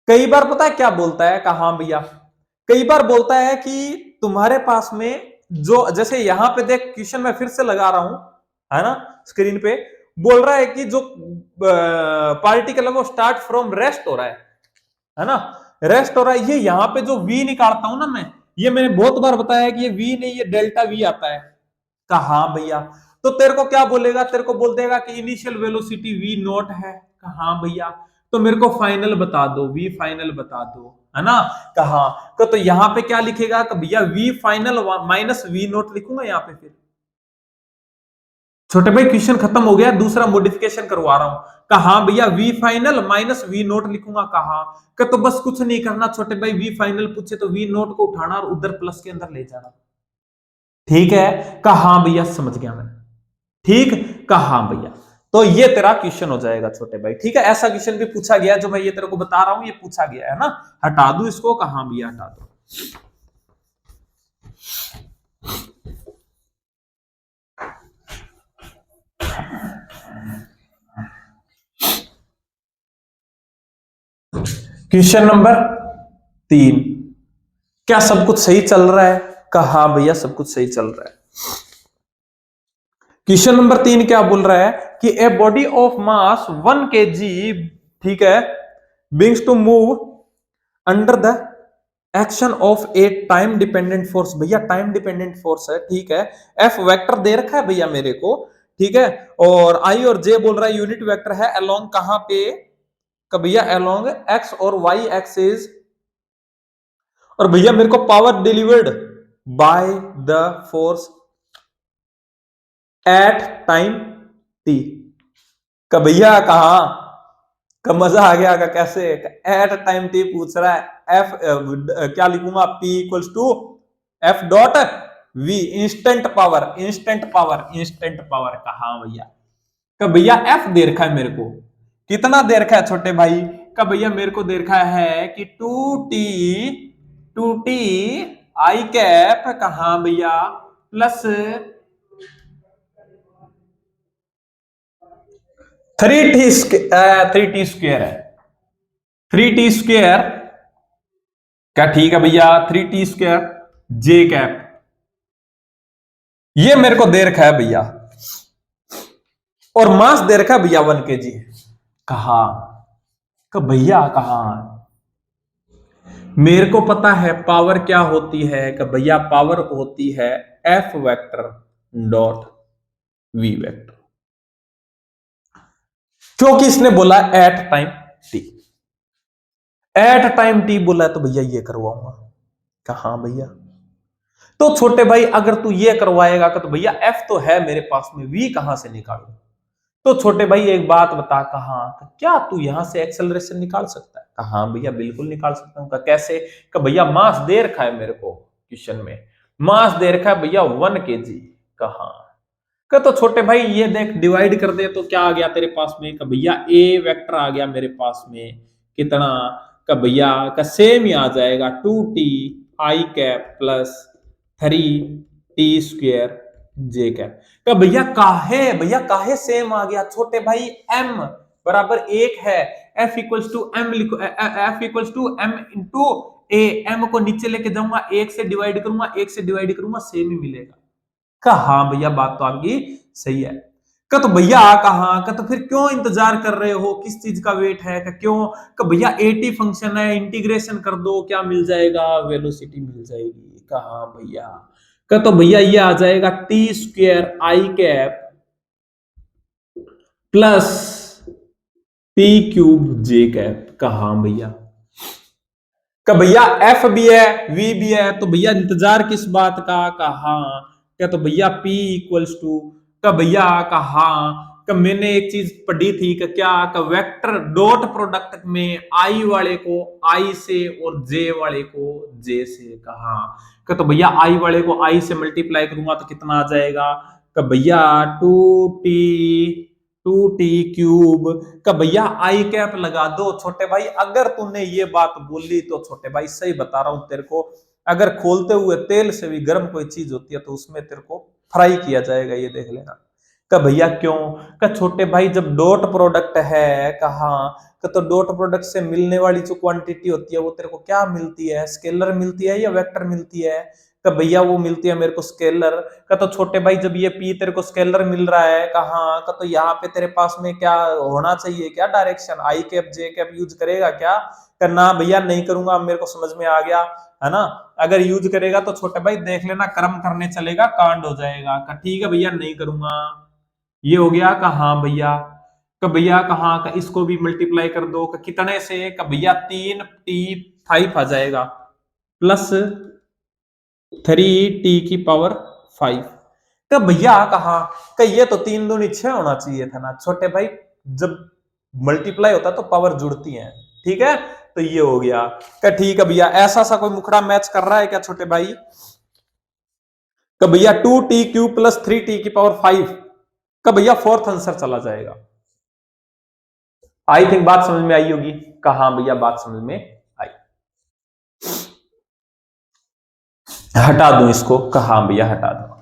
कई बार पता है क्या बोलता है? कहा हाँ भैया कई बार बोलता है कि तुम्हारे पास में जो, जैसे यहां पे देख क्वेश्चन मैं फिर से लगा रहा हूं, है ना, स्क्रीन पे बोल रहा है कि जो पार्टिकल है वो स्टार्ट फ्रॉम रेस्ट हो रहा है ना, रेस्ट हो रहा है। ये यहाँ पे जो v निकालता हूं ना मैं, ये मैंने बहुत बार बताया कि ये v नहीं, ये डेल्टा v आता है। कहा हाँ भैया तो तेरे को क्या बोलेगा? तेरे को बोल देगा कि इनिशियल वेलोसिटी v नॉट है। कहा हाँ भैया तो मेरे को फाइनल बता दो, v फाइनल बता दो, है ना। कहा तो यहाँ पे क्या लिखेगा? कि भैया v final minus v not लिखूंगा यहाँ पे। फिर छोटे भाई क्वेश्चन खत्म हो गया, दूसरा मॉडिफिकेशन करवा रहा हूं। कहा भैया v final minus v note लिखूंगा। कहा कि तो बस कुछ नहीं करना छोटे भाई, v फाइनल पूछे तो v नोट को उठाना और उधर प्लस के अंदर ले जाना, ठीक है। कहा भैया समझ गया मैं, ठीक। कहा भैया तो ये तेरा क्वेश्चन हो जाएगा छोटे भाई, ठीक है। ऐसा क्वेश्चन भी पूछा गया जो मैं ये तेरे को बता रहा हूं, ये पूछा गया है ना। हटा दू इसको? कहा भैया हटा दो। क्वेश्चन नंबर 3, क्या सब कुछ सही चल रहा है? कहा भैया सब कुछ सही चल रहा है। क्वेश्चन नंबर 3 क्या बोल रहा है कि a body of mass 1 kg, ठीक है, begins to move under the action of a time dependent force. भैया टाइम डिपेंडेंट फोर्स है, ठीक है, एफ वेक्टर दे रखा है भैया मेरे को, ठीक है, और आई और जे बोल रहा है यूनिट वेक्टर है अलोंग कहां पे, भैया अलोंग एक्स और वाई एक्सिस, और भैया मेरे को power delivered by the force at time T. भैया कहा मजा आ गया का कैसे, एट टाइम टी पूछ रहा है, एफ क्या लिखूंगा, P equals to F dot V, instant power, instant power, instant power कहा भैया, भैया एफ दे रखा है मेरे को, कितना दे रखा है छोटे भाई, भैया मेरे को दे रखा है कि 2t आई कैप कहा भैया प्लस 3t स्क्वायर है, 3t स्क्वायर क्या, ठीक है भैया, 3t स्क्वायर जे कैप, ये मेरे को दे रखा है भैया, और मास दे रखा है भैया 1 kg। कहा भैया कहा मेरे को पता है पावर क्या होती है, भैया पावर होती है F vector dot V vector, क्योंकि इसने बोला at time T, at time T बोला है तो भैया ये करवाऊंगा। कहा भैया, तो छोटे भाई अगर तू ये करवाएगा तो भैया एफ तो है मेरे पास में, वी कहां से निकालू, तो छोटे भाई एक बात बता, कहा क्या तू यहां से एक्सेलरेशन निकाल सकता है, कहा भैया बिल्कुल निकाल सकता हूं, कैसे, भैया मास दे रखा है मेरे को क्वेश्चन में, मास दे रखा है भैया 1 kg। कहा तो छोटे भाई ये देख डिवाइड कर दे तो क्या आ गया तेरे पास में, भैया ए वेक्टर आ गया मेरे पास में कितना, भैया का सेम ही आ जाएगा 2t आई कैप प्लस 3t स्क्वायर जे कैप। भैया काहे सेम आ गया छोटे भाई, m बराबर 1 है, f इक्वल्स टू m लिखो, f equals to m into A, m को नीचे लेके जाऊंगा, 1 से डिवाइड करूंगा, 1 से डिवाइड करूंगा, सेम ही मिलेगा। हाँ भैया बात तो आपकी सही है। तो भैया कहा तो फिर क्यों इंतजार कर रहे हो, किस चीज का वेट है, क्यों, भैया एटी फंक्शन है, इंटीग्रेशन कर दो, क्या मिल जाएगा, वेलोसिटी मिल जाएगी। कहा भैया तो भैया ये आ जाएगा टी स्क्वायर आई कैप प्लस टी क्यूब जे कैप। कहा भैया एफ भी है वी भी है, तो भैया इंतजार किस बात का। कहा तो भैया P इक्वल्स टू भैया कहा मैंने एक चीज पढ़ी थी क्या, वेक्टर डॉट प्रोडक्ट में आई वाले को आई से और जे वाले को जे से। कहा तो भैया आई वाले को आई से मल्टीप्लाई करूंगा तो कितना आ जाएगा, भैया 2t क्यूब। भैया आई कैप लगा दो छोटे भाई, अगर तूने ये बात बोली तो छोटे भाई सही बता रहा हूं तेरे को, अगर खोलते हुए तेल से भी गर्म कोई चीज होती है तो उसमें तेरे को फ्राई किया जाएगा, ये देख लेना। भैया क्यों, छोटे भाई जब डॉट प्रोडक्ट है, कहा तो डॉट प्रोडक्ट से मिलने वाली जो क्वांटिटी होती है वो तेरे को क्या मिलती है, स्केलर मिलती है या वेक्टर मिलती है। भैया वो मिलती है मेरे को स्केलर। तो छोटे भाई जब ये पी तेरे को स्केलर मिल रहा है, कहा तो यहाँ पे तेरे पास में क्या होना चाहिए, क्या डायरेक्शन, आई कैप जे कैप यूज करेगा क्या, करना भैया नहीं करूंगा, मेरे को समझ में आ गया है ना। अगर यूज करेगा तो छोटे भाई देख लेना कर्म करने चलेगा, कांड हो जाएगा। ठीक है भैया नहीं करूंगा, ये हो गया। कहा भैया कहा इसको भी मल्टीप्लाई कर दो, कितने से, भैया 3t5 आ जाएगा प्लस 3t की पावर 5। भैया कहा ये तो 3 दूनी 6 होना चाहिए था ना छोटे भाई, जब मल्टीप्लाई होता तो पावर जुड़ती है। ठीक है तो ये हो गया। ठीक है भैया ऐसा सा कोई मुखड़ा मैच कर रहा है क्या छोटे भाई, भैया 2t क्यूब प्लस 3t की पावर 5 का भैया फोर्थ आंसर चला जाएगा। आई थिंक बात समझ में आई होगी। कहा भैया बात समझ में आई, हटा दूं इसको, कहा भैया हटा दो।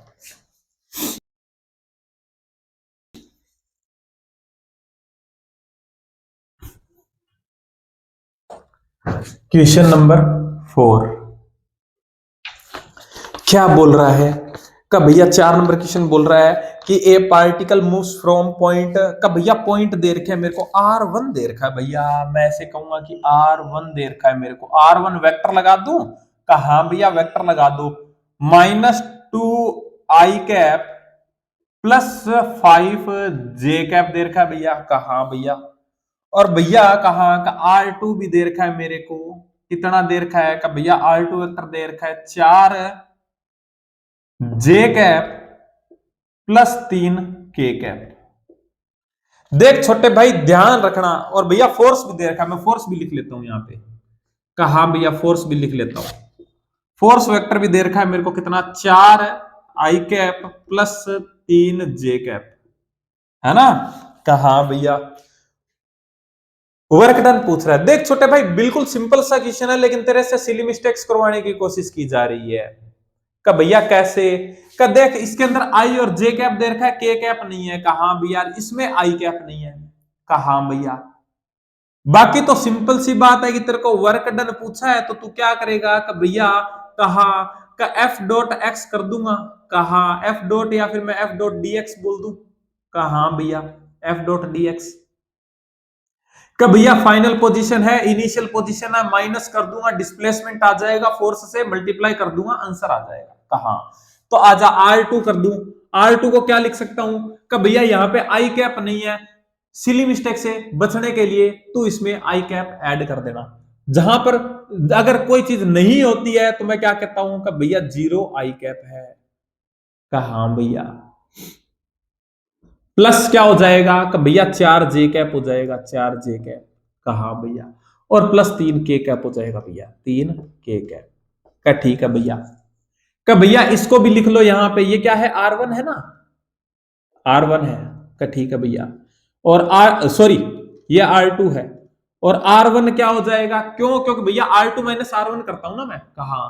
क्वेश्चन नंबर 4 क्या बोल रहा है, भैया 4 नंबर क्वेश्चन बोल रहा है कि ए पार्टिकल मूव्स फ्रॉम पॉइंट का भैया पॉइंट दे रखा है मेरे को r1 दे रखा है भैया, मैं ऐसे कहूंगा कि r1 दे रखा है मेरे को, r1 वेक्टर लगा दूं का, हाँ भैया वेक्टर लगा दो, -2i cap plus 5j cap दे रखा है भैया, कहा भैया, और भैया कहा का r2 भी दे रखा है मेरे को, कितना दे रखा है का भैया r2 वेक्टर दे रखा है 4j cap plus 3k cap. देख छोटे भाई ध्यान रखना, और भैया फोर्स भी दे रखा है, मैं फोर्स भी लिख लेता हूं यहाँ पे, कहा भैया फोर्स भी लिख लेता हूं, फोर्स वेक्टर भी दे रखा है मेरे को कितना 4i cap plus 3j cap, है ना, कहा भैया वर्क डन पूछ रहा है। देख छोटे भाई बिल्कुल सिंपल सा क्वेश्चन है, लेकिन तेरे से सिली मिस्टेक्स करवाने की कोशिश की जा रही है, का भैया कैसे, का देख इसके अंदर आई और जे कैप दे रखा है, के कैप नहीं है, कहा भैया इसमें आई कैप नहीं है, कहा भैया, बाकी तो सिंपल सी बात है कि तेरे को वर्क डन पूछा है तो तू क्या करेगा का भैया, कहा का एफ डॉट एक्स कर दूंगा, कहा एफ डॉट, या फिर मैं एफ डॉट डी एक्स बोल दूं, कहा भैया एफ डॉट डी एक्स, का भैया फाइनल पोजीशन है, इनिशियल पोजीशन है, माइनस कर दूंगा, डिस्प्लेसमेंट आ जाएगा, फोर्स से मल्टीप्लाई कर दूंगा, आंसर आ जाएगा, कहा तो आजा R2 कर दूं, R2 को क्या लिख सकता हूं का भैया यहाँ पे आई कैप नहीं है, सिली मिस्टेक से बचने के लिए तू इसमें आई कैप ऐड कर देना, जहां पर अगर कोई चीज नहीं होती है तो मैं क्या कहता हूं का भैया 0 आई कैप है, कहा भैया, प्लस क्या हो जाएगा का भैया 4j कैप हो जाएगा, 4j कैप, कहा भैया, और प्लस 3k कैप हो जाएगा भैया, 3k कैप, का ठीक है भैया, का भैया इसको भी लिख लो यहां पे, ये क्या है R1 है ना, R1 है, का ठीक है भैया, और सॉरी ये R2 है, और R1 क्या हो जाएगा, क्यों, क्योंकि भैया R2 माइनस R1 करता हूं ना मैं, कहा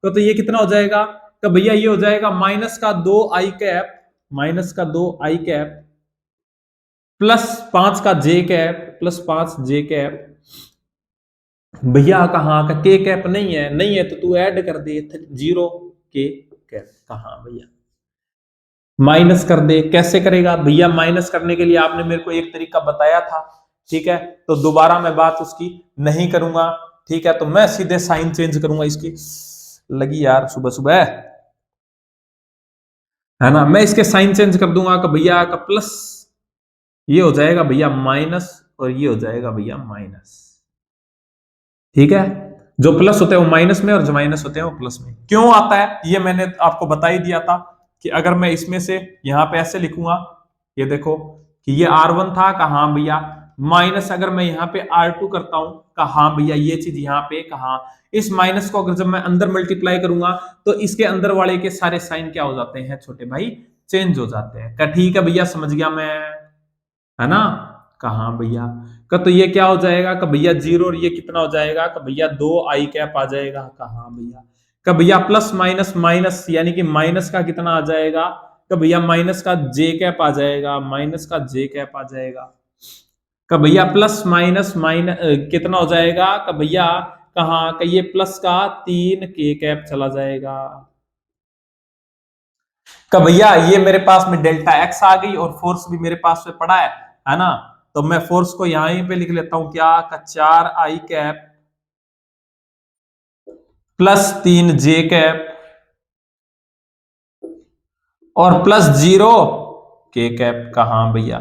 तो ये कितना हो जाएगा का भैया, ये हो जाएगा -2i cap, -2i cap plus 5 का j cap plus 5j cap, भैया कहा का के कैप नहीं है, नहीं है तो तू ऐड कर दे 0k कैप, कहा भैया माइनस कर दे, कैसे करेगा भैया, माइनस करने के लिए आपने मेरे को एक तरीका बताया था, ठीक है, तो दोबारा मैं बात उसकी नहीं करूंगा, ठीक है, तो मैं सीधे साइन चेंज करूंगा इसकी, लगी यार सुबह सुबह, है ना, मैं इसके साइन चेंज कर दूंगा कि भैया का प्लस ये हो जाएगा भैया माइनस, और ये हो जाएगा भैया माइनस, ठीक है, जो प्लस होते हैं वो माइनस में, और जो माइनस होते हैं वो प्लस में, क्यों आता है ये मैंने आपको बता ही दिया था, कि अगर मैं इसमें से यहां पे ऐसे लिखूंगा, ये देखो कि ये R1 था, कहा भैया, माइनस अगर मैं यहाँ पे R2 करता हूं, कहा भैया ये चीज यहाँ पे, कहा इस माइनस को अगर जब मैं अंदर मल्टीप्लाई करूंगा तो इसके अंदर वाले के सारे साइन क्या हो जाते हैं छोटे भाई, चेंज हो जाते हैं, का ठीक है भैया समझ गया मैं, है ना, कहा भैया का, तो ये क्या हो जाएगा का भैया 0, और ये कितना हो जाएगा का भैया 2i कैप आ जाएगा, कहा भैया का भैया प्लस माइनस माइनस, यानी कि माइनस का कितना आ जाएगा का भैया माइनस का j कैप आ जाएगा, माइनस का j कैप आ जाएगा, का भैया प्लस माइनस माइनस कितना हो जाएगा का भैया, कहा का ये प्लस का 3k कैप चला जाएगा, का भैया ये मेरे पास में डेल्टा एक्स आ गई, और फोर्स भी मेरे पास में पड़ा है ना, तो मैं फोर्स को यहीं पे लिख लेता हूं क्या का 4i cap plus 3j cap और प्लस 0k कैप, कहा भैया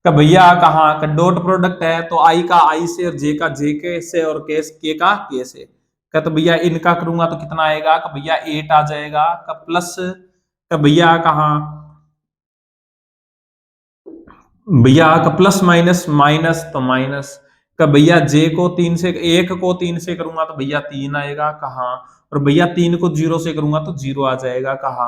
का भैया, कहा का डॉट प्रोडक्ट है तो आई का आई से, और जे का जे के से, और के का के से, का तो भैया इनका करूंगा तो कितना आएगा का भैया 8 आ जाएगा, का प्लस का भैया, कहा भैया का प्लस माइनस माइनस, तो माइनस का भैया जे को 3 से, 1 को 3 से करूंगा तो भैया 3 आएगा, कहा और भैया 3 को 0 से करूंगा तो 0 आ जाएगा, कहा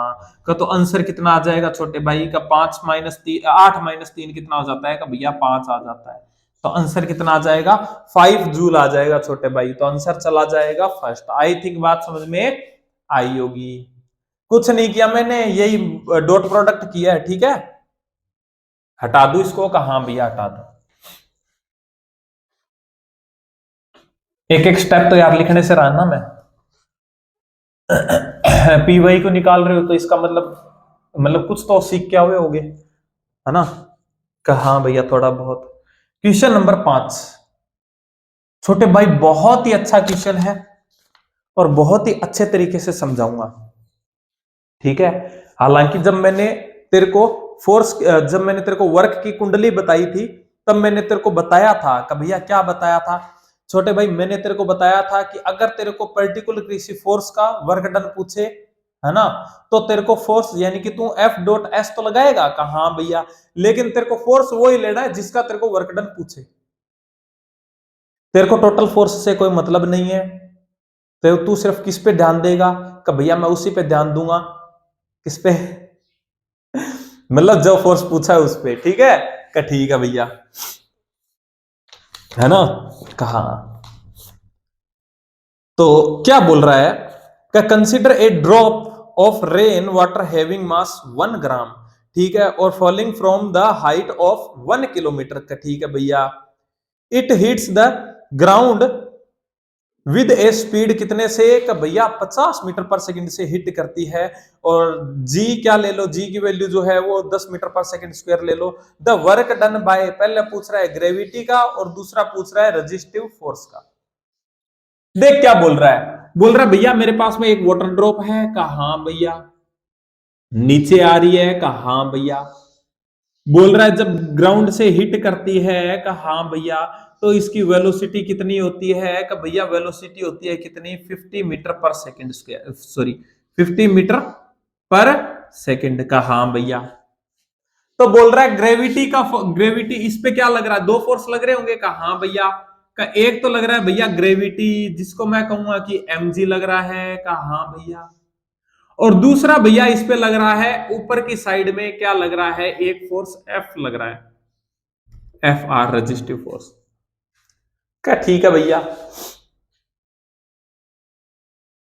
का तो आंसर कितना आ जाएगा छोटे भाई का 5 माइनस 3, 8 माइनस 3 कितना हो जाता है का भैया 5 आ जाता है, तो आंसर कितना आ जाएगा 5 जूल आ जाएगा छोटे भाई, तो आंसर चला जाएगा फर्स्ट। आई थिंक बात समझ में आई होगी, कुछ नहीं किया मैंने, यही डॉट प्रोडक्ट किया है, ठीक है, हटा दू इसको, कहा भैया हटा दो, एक एक स्टेप तो यार लिखने से रहा ना मैं। पी वाई को निकाल रहे हो तो इसका मतलब मतलब कुछ तो सीख के आए होगे, है ना। कहा भैया थोड़ा बहुत। क्वेश्चन नंबर 5 छोटे भाई बहुत ही अच्छा क्वेश्चन है और बहुत ही अच्छे तरीके से समझाऊंगा, ठीक है। हालांकि जब मैंने तेरे को वर्क की कुंडली बताई थी, तब मैंने तेरे को बताया था कि भैया क्या बताया था छोटे भाई, मैंने तेरे को बताया था कि अगर तेरे को पर्टिकुलर किसी फोर्स का वर्क डन पूछे, है ना, तो तेरे को फोर्स यानी कि तू एफ डॉट एस तो लगाएगा, कहा हाँ भैया, लेकिन तेरे को फोर्स वो ही लेना है जिसका तेरे को वर्क डन पूछे। तेरे को टोटल फोर्स से कोई मतलब नहीं है, तो तू सिर्फ किस पे ध्यान देगा कि भैया मैं उसी पे ध्यान दूंगा, किस पे मतलब जो फोर्स पूछा है उस पे, ठीक है। का ठीक है भैया, है ना। कहा तो क्या बोल रहा है कि consider a drop of rain water having mass 1 ग्राम, ठीक है, और falling from the height of 1 kilometre का, ठीक है भैया। It hits the ground with A speed कितने से, का भैया 50 मीटर पर सेकंड से हिट करती है, और जी क्या ले लो, जी की वैल्यू जो है वो 10 मीटर पर सेकंड स्क्वायर ले लो। द वर्क डन बाय, पहले पूछ रहा है ग्रेविटी का और दूसरा पूछ रहा है रेजिस्टिव फोर्स का। देख क्या बोल रहा है, बोल रहा है भैया मेरे पास में एक वाटर ड्रॉप है, कहा हाँ भैया, नीचे आ रही है, कहा हाँ भैया, बोल रहा है जब ग्राउंड से हिट करती है, कहा हाँ भैया, तो इसकी वेलोसिटी कितनी होती है, का भैया वेलोसिटी होती है कितनी, 50 मीटर पर सेकंड स्क्वायर, सॉरी 50 मीटर पर सेकंड, का हाँ भैया। तो बोल रहा है ग्रेविटी इस पे क्या लग रहा है, दो फोर्स लग रहे होंगे, कहा हाँ भैया। का एक तो लग रहा है भैया ग्रेविटी, जिसको मैं कहूंगा कि mg लग रहा है, कहा हाँ भैया, और दूसरा भैया इस पे लग रहा है ऊपर की साइड में क्या लग रहा है, एक फोर्स एफ लग रहा है, एफ आर रेजिस्टिव फोर्स। क्या ठीक है भैया।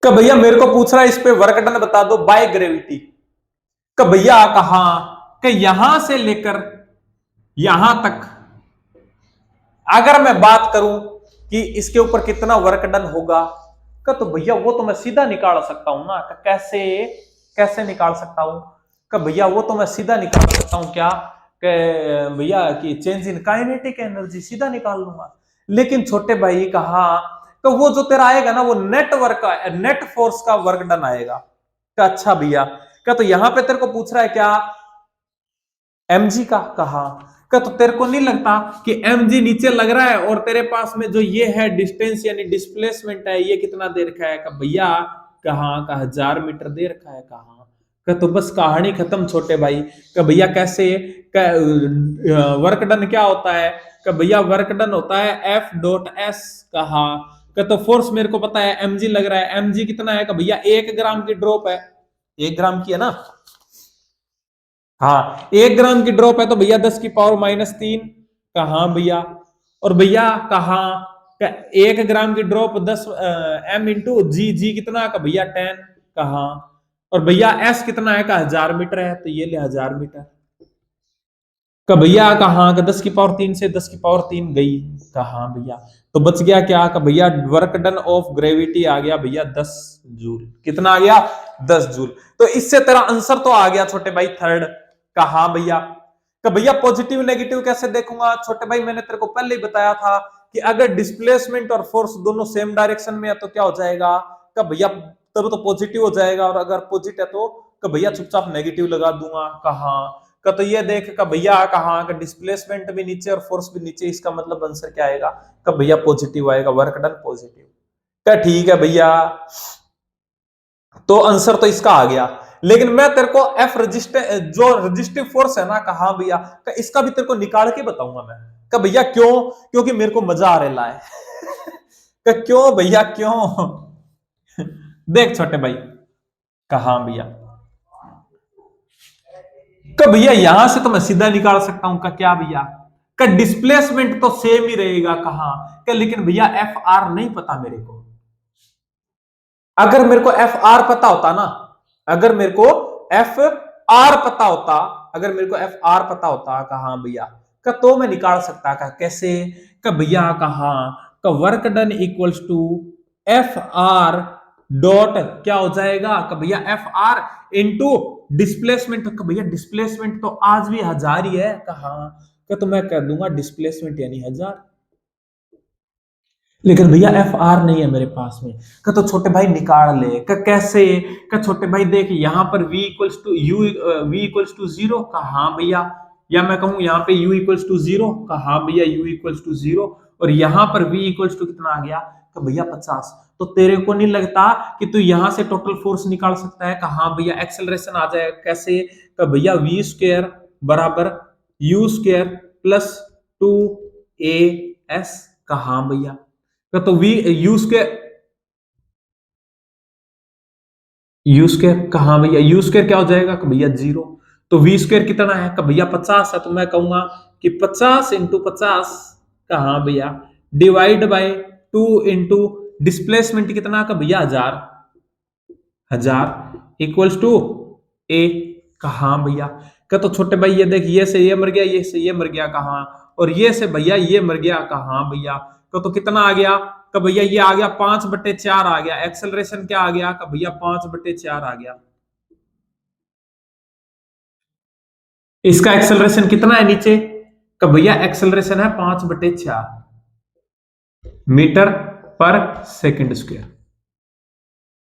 क्या भैया मेरे को पूछ रहा है इस पे वर्क डन बता दो बाय ग्रेविटी। क्या भैया कहा कि यहां से लेकर यहां तक अगर मैं बात करूं कि इसके ऊपर कितना वर्क डन होगा, का तो भैया वो तो मैं सीधा निकाल सकता हूं ना, कैसे कैसे निकाल सकता हूं, का भैया वो तो मैं सीधा निकाल सकता हूं, क्या कि भैया कि चेंज इन काइनेटिक एनर्जी सीधा निकाल लूंगा। लेकिन छोटे भाई कहा तो वो जो तेरा आएगा ना वो नेट वर्क का, नेट फोर्स का वर्क डन आएगा। का अच्छा भैया, क्या तो यहां पे तेरे को पूछ रहा है क्या mg का, कहा का तो तेरे को नहीं लगता कि mg नीचे लग रहा है और तेरे पास में जो ये है डिस्टेंस यानी डिस्प्लेसमेंट है, ये कितना दे रखा है, का भैया कहा का 1000 मीटर दे रखा है, कहा का तो बस कहानी खत्म छोटे भाई। का भैया कैसे वर्क डन क्या होता है, का भैया वर्क डन होता है एफ डॉट एस, कहा का तो फोर्स मेरे को पता है mg लग रहा है, mg कितना है, का भैया 1 ग्राम की ड्रॉप है, 1 ग्राम की है ना, हाँ 1 ग्राम की ड्रॉप है, तो भैया 10 की पावर -3, कहा भैया, और भैया कहा 1 ग्राम की ड्रॉप 10 m इंटू जी, जी कितना का भैया 10, कहा, और भैया एस कितना है का 1000 मीटर है, तो ये ले 1000 मीटर, का भैया कहा का 10 की पावर 3 से 10 की पावर 3 गई, कहा भैया, तो बच गया क्या, का भैया वर्क डन ऑफ ग्रेविटी आ गया भैया 10 जूल, कितना आ गया 10 जूल। तो इससे तेरा आंसर तो आ गया छोटे भाई थर्ड, कहा भैया। का भैया पॉजिटिव नेगेटिव कैसे देखूंगा, छोटे भाई मैंने तेरे को पहले ही बताया था कि अगर डिस्प्लेसमेंट और फोर्स दोनों सेम डायरेक्शन में है तो क्या हो जाएगा, का भैया तब तो पॉजिटिव हो जाएगा, और अगर पॉजिटिव है तो का भैया चुपचाप नेगेटिव लगा दूंगा, कहा का तो ये देख का भैया कहा का डिस्प्लेसमेंट भी नीचे और फोर्स भी नीचे, इसका मतलब आंसर क्या आएगा, का भैया पॉजिटिव आएगा, वर्क डन पॉजिटिव। क्या ठीक है भैया, तो आंसर तो इसका आ गया। लेकिन मैं तेरे को एफ रजिस्टिव जो रजिस्टिव फोर्स है ना, कहा भैया का इसका भी तेरे को निकाल के बताऊंगा मैं, का भैया क्यों, क्योंकि मेरे को मजा आ रहा है का क्यों भैया क्यों देख छोटे भाई, कहा भैया का भैया यहां से तो मैं सीधा निकाल सकता हूं, का क्या भैया का डिस्प्लेसमेंट तो सेम ही रहेगा, कहा का लेकिन भैया एफ आर नहीं पता मेरे को। अगर मेरे को एफ आर पता होता ना, अगर मेरे को एफ आर पता होता, अगर मेरे को एफ आर पता होता, कहा भैया का तो मैं निकाल सकता, का कैसे, का भैया कहा का work done equals to F R dot क्या हो जाएगा कि भैया एफ आर इंटू डिस्प्लेसमेंट। तो भैया डिस्प्लेसमेंट तो आज भी 1000 ही है, कहा तो मैं कह दूंगा डिस्प्लेसमेंट यानी 1000। लेकिन भैया एफ आर नहीं है मेरे पास में। तो छोटे भाई निकाल ले। कैसे? छोटे भाई देख यहां पर v equals to U, v equals to 0 का हाँ भैया, या मैं कहूं यहां पे u इक्वल्स टू 0 का हाँ भैया, u इक्वल्स टू 0, और यहां पर v इक्वल्स टू कितना आ गया तो भैया 50। तो तेरे को नहीं लगता कि तू यहां से टोटल फोर्स निकाल सकता है? कहा भैया एक्सेलरेशन आ जाए कैसे? तो भैया v स्क्वायर बराबर u स्क्वायर प्लस 2as। कहा भैया तो v यू स्क्वायर कहा भैया, यू स्क्वायर क्या हो जाएगा कि भैया 0। तो वी स्क्वायर कितना है कि भैया 50 है। तो मैं कहूंगा कि 50 इंटू 50 कहा भैया डिवाइड बाय 2 इंटू डिस्प्लेसमेंट कितना का भैया 1000, 1000 इक्वल्स टू ए। कहा भैया तो छोटे भाई ये देख, ये से ये मर गया, ये से ये मर गया, कहा और ये से भैया ये मर गया, कहा भैया तो कितना आ गया तो भैया ये आ गया 5/4 आ गया। एक्सेलरेशन क्या आ गया कि भैया 5/4 आ गया। इसका एक्सेलरेशन कितना है नीचे का भैया? एक्सेलरेशन है 5/4 मीटर पर सेकंड स्क्वायर।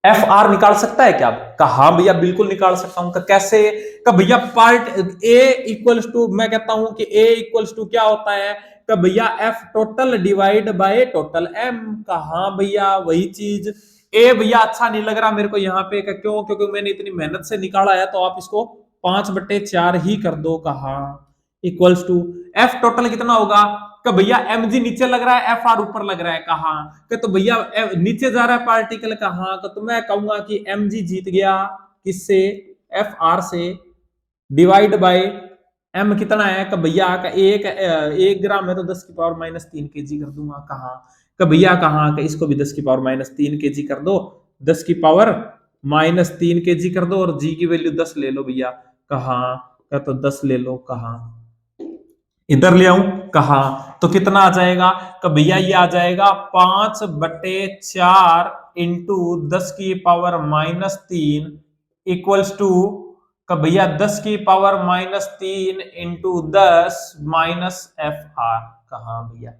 एफ आर निकाल सकता है क्या? हाँ भैया बिल्कुल निकाल सकता हूं। कैसे? भैया पार्ट ए इक्वल्स टू, मैं कहता हूं कि ए इक्वल्स टू क्या होता है भैया F total divide by total M. कहा भैया वही चीज। ए भैया अच्छा नहीं लग रहा मेरे को यहाँ पे क्यों? क्योंकि मैंने इतनी मेहनत से निकाला है। तो आप इसको 5/4 ही कर दो। कहा इक्वल्स टू एफ टोटल कितना होगा भैया एम जी नीचे लग रहा है, एफ आर ऊपर लग रहा है। कहा तो भैया नीचे जा रहा है पार्टिकल। कहा तो मैं कहूंगा कि एम जी जीत गया किससे? एफ आर से। डिवाइड बाय एम कितना है भैया का 1 ग्राम है तो 10⁻³ kg कर दूंगा। कहा भैया कहा इसको भी 10⁻³ kg कर दो, 10⁻³ kg कर दो, और जी की वैल्यू 10 ले लो भैया। कहा तो 10 ले लो। कहा इधर ले आऊं। कहा तो कितना आ जाएगा भैया ये आ जाएगा 5/4 इंटू 10⁻³ इक्वल्स टू भैया 10⁻³ इंटू 10 माइनस एफ आर। कहा भैया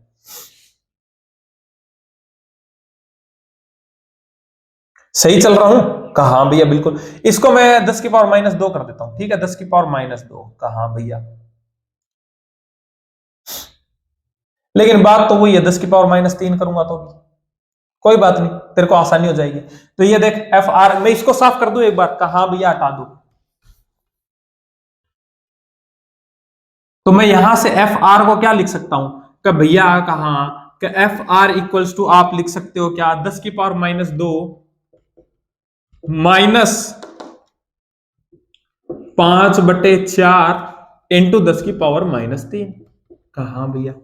सही चल रहा हूं? कहा भैया बिल्कुल। इसको मैं 10⁻² कर देता हूं। ठीक है 10⁻²। कहा भैया लेकिन बात तो वही है, 10⁻³ करूंगा तो भी कोई बात नहीं, तेरे को आसानी हो जाएगी। तो ये देख एफ आर, मैं इसको साफ कर दूं एक बार। कहा भैया हटा दो। तो मैं यहां से एफ आर को क्या लिख सकता हूं कि भैया कहा कि एफ आर इक्वल्स टू आप लिख सकते हो क्या 10⁻² माइनस 5/4 इंटू 10⁻³ कहा भैया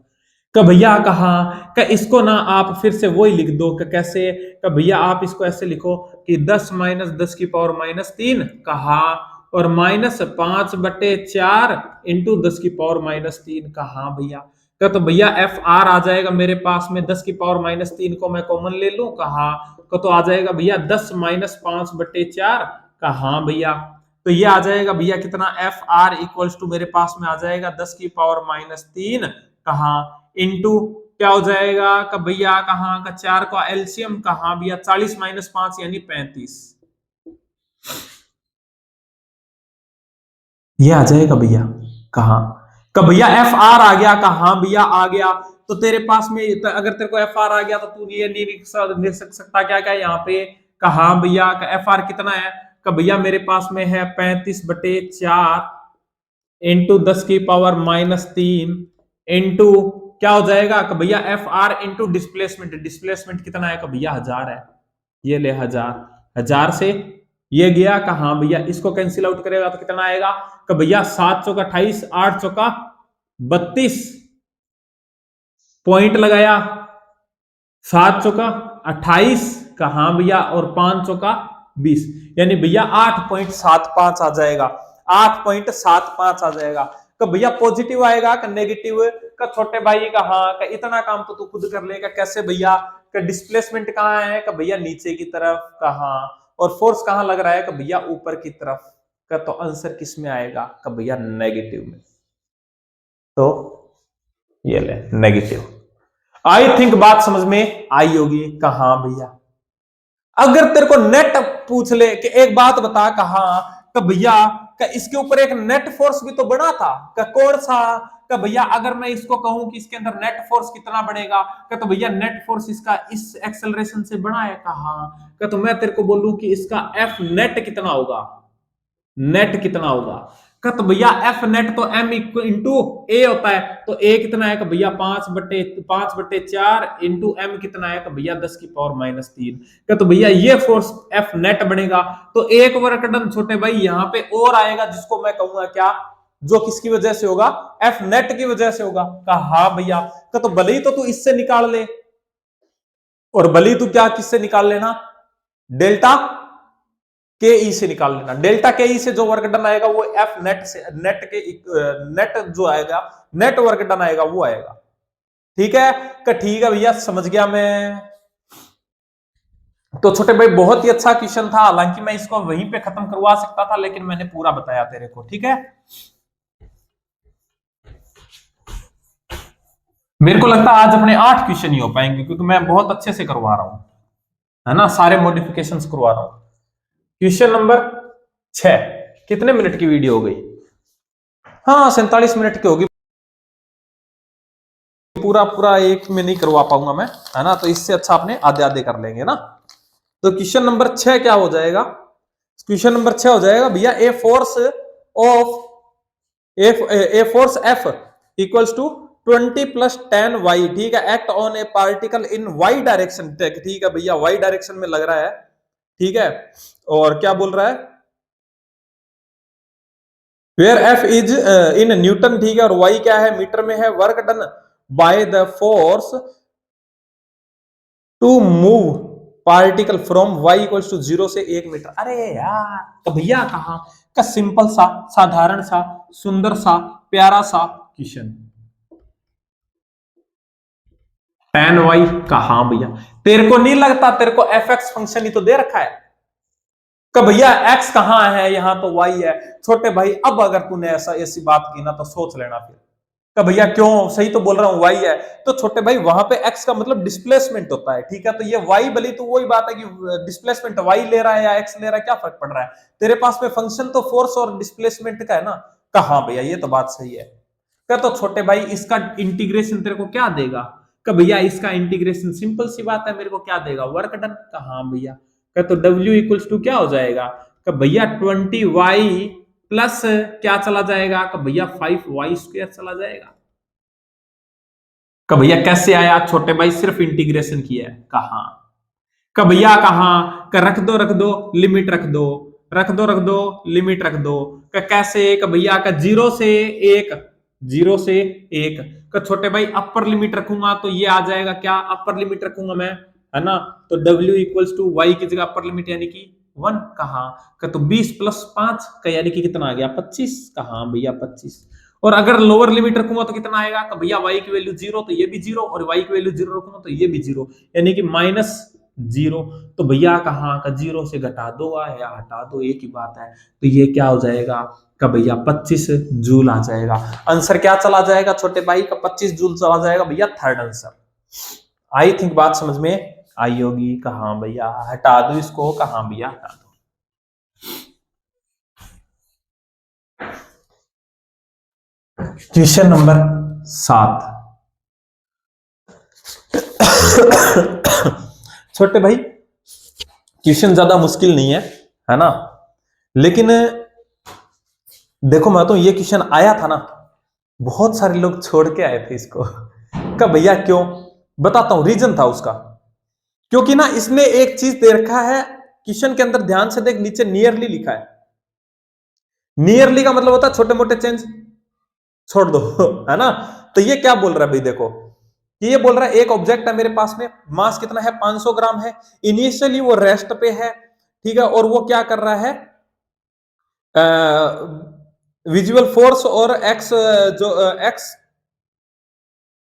भैया कहा इसको ना आप फिर से वही लिख दो कैसे भैया आप इसको ऐसे लिखो कि 10 माइनस 10⁻³ कहा और माइनस 5/4 इंटू 10⁻³ कहा भैया तो भैया एफ आर आ जाएगा मेरे पास में 10⁻³ को मैं कॉमन ले लूं। कहा तो आ जाएगा भैया 10 माइनस 5/4 कहा भैया तो ये आ जाएगा भैया कितना एफ आर इक्वल्स टू मेरे पास में आ जाएगा 10⁻³ कहा इंटू क्या हो जाएगा भैया कहा का 4 का एलसीएम कहा भैया 40 माइनस 5 यानी 35। ये आ जाएगा भैया। कहा भैया एफ आर आ गया। कहा भैया आ गया। तो तेरे पास में तो अगर तेरे को एफ आर आ गया तो तू ये नहीं लिख सकता क्या क्या यहाँ पे। कहा भैया का एफ आर कितना है भैया मेरे पास में है 35/4 इंटू 10⁻³ इंटू क्या हो जाएगा भैया F R into displacement. Displacement कितना है भैया 1000 है। ये ले 1000 से ये गया। कहा भैया इसको कैंसिल आउट करेगा तो कितना आएगा भैया 7 चौका 28, 8 चौका 32 पॉइंट लगाया, 7 चौका 28 कहा भैया और 5 चौका 20 यानी भैया 8.75 आ जाएगा। 8.75 आ जाएगा भैया पॉजिटिव आएगा का नेगेटिव का छोटे भाई का। हाँ का इतना काम तो तू खुद कर लेगा। कैसे भैया कि डिस्प्लेसमेंट कहाँ है कि भैया नीचे की तरफ, कहाँ, और फोर्स कहाँ लग रहा है कि भैया ऊपर की तरफ का, तो आंसर किस में आएगा कि भैया नेगेटिव में। तो ये ले नेगेटिव। आई थिंक बात समझ में आई होगी। कहा भैया अगर तेरे को नेट पूछ ले कि एक बात बता, कहा कि भैया का इसके ऊपर एक नेट फोर्स भी तो बना था, का कौन सा, का भैया अगर मैं इसको कहूं कि इसके अंदर नेट फोर्स कितना बढ़ेगा, का तो भैया नेट फोर्स इसका इस एक्सेलरेशन से बना है, कहा का तो मैं तेरे को बोलूं कि इसका एफ नेट कितना होगा, नेट कितना होगा, का तो भैया एफ नेट तो एम इंटू ए होता है, तो ए कितना है कि भैया 5/4 इंटू एम कितना है कि भैया 10⁻³ का, तो भैया ये फोर्स एफ नेट बनेगा। तो एक वर्क डन छोटे भाई यहां पे और आएगा, जिसको मैं कहूंगा क्या, जो किसकी वजह से होगा, एफ नेट की वजह से होगा। कहा भैया का तो भले ही तो तू इससे निकाल ले, और भले ही तू क्या किससे निकाल लेना, डेल्टा के ई से निकाल लेना। डेल्टा के ई से जो वर्क डन आएगा वो एफ नेट से, नेट जो आएगा, नेट वर्क डन आएगा वो आएगा। ठीक है का, ठीक है भैया समझ गया मैं। तो छोटे भाई बहुत ही अच्छा क्वेश्चन था, हालांकि मैं इसको वहीं पे खत्म करवा सकता था, लेकिन मैंने पूरा बताया तेरे को। ठीक है, मेरे को लगता है आज अपने 8 क्वेश्चन ही हो पाएंगे, क्योंकि मैं बहुत अच्छे से करवा रहा हूं, है ना, सारे मॉडिफिकेशंस करवा रहा हूं। क्वेश्चन नंबर 6, कितने मिनट की वीडियो हो गई? हाँ 47 मिनट की होगी, पूरा पूरा एक में नहीं करवा पाऊंगा मैं, है ना, तो इससे अच्छा अपने आधे आधे कर लेंगे ना। तो क्वेश्चन नंबर 6 क्या हो जाएगा? क्वेश्चन नंबर 6 हो जाएगा भैया a force F equals to 20 + 10 y, ठीक है, act on a particle in y direction, ठीक है भैया y डायरेक्शन में लग रहा है, ठीक है, और क्या बोल रहा है, where F is in newton, ठीक है, और y क्या है, मीटर में है, work done by the force to move particle from y equals to 0 से 1 मीटर। अरे यार तो भैया कहा का सिंपल सा, साधारण सा, सुंदर सा, प्यारा सा क्वेश्चन। tan y कहा भैया, तेरे को नहीं लगता तेरे को एफ एक्स फंक्शन ही तो दे रखा है का भैया x कहां है, यहां तो y है। छोटे भाई अब अगर तूने ऐसी बात की ना तो सोच लेना फिर का भैया क्यों, सही तो बोल रहा हूं y है, तो छोटे भाई वहां पे x का मतलब डिस्प्लेसमेंट होता है, ठीक है, तो ये y भले, तो वही बात है कि डिस्प्लेसमेंट y ले रहा है या x ले रहा है, क्या फर्क पड़ रहा है, तेरे पास में फंक्शन तो फोर्स और डिस्प्लेसमेंट का है ना। कहा भैया ये तो बात सही है क्या, तो छोटे भाई इसका इंटीग्रेशन तेरे को क्या देगा का भैया, इसका इंटीग्रेशन सिंपल सी बात है, मेरे को क्या देगा, वर्क डन। कहा भैया का तो W इक्वल्स टू क्या हो जाएगा का भैया 20y प्लस क्या चला जाएगा का भैया 5y² चला जाएगा। का भैया कैसे आया, छोटे भाई सिर्फ इंटीग्रेशन किया है। कहा का भैया, कहा का रख दो लिमिट रख दो, लिमिट रख दो का, कैसे का भैया का 0 से 1, 0 से 1 का, छोटे भाई अपर लिमिट रखूंगा तो ये आ जाएगा क्या, अपर लिमिट रखूंगा मैं, है ना, तो W इक्वल्स टू y की जगह अपर लिमिट यानी कि 1। कहा का तो 20 + 5 का यानी कि कितना आ गया, 25। कहा भैया 25, और अगर लोअर लिमिट रखूंगा तो कितना आएगा का भैया y की वैल्यू 0 तो ये भी 0, और y की वैल्यू 0 रखूंगा तो ये भी 0, यानी कि -0। तो भैया कहाँ का 0 से घटा दो या हटा दो, एक ही बात है, तो ये क्या हो जाएगा का भैया 25 जूल आ जाएगा। आंसर क्या चला जाएगा छोटे भाई का, 25 जूल चला जाएगा भैया, थर्ड आंसर। आई थिंक बात समझ में आई होगी। कहाँ भैया हटा दो इसको, कहाँ भैया हटा दो। क्वेश्चन नंबर 7 छोटे भाई क्वेश्चन ज्यादा मुश्किल नहीं है ना, लेकिन देखो मैं तो ये क्वेश्चन आया था ना, बहुत सारे लोग छोड़ के आए थे इसको का भैया क्यों, बताता हूं रीजन था उसका। क्योंकि ना इसने एक चीज दे रखा है क्वेश्चन के अंदर, ध्यान से देख, नीचे नियरली लिखा है। नियरली का मतलब होता है छोटे मोटे चेंज छोड़ दो है ना। तो ये क्या बोल रहा है भाई, देखो ये बोल रहा है एक ऑब्जेक्ट है मेरे पास में, मास कितना है 500 ग्राम है, इनिशियली वो रेस्ट पे है, ठीक है, और वो क्या कर रहा है, विजुअल फोर्स और एक्स जो एक्स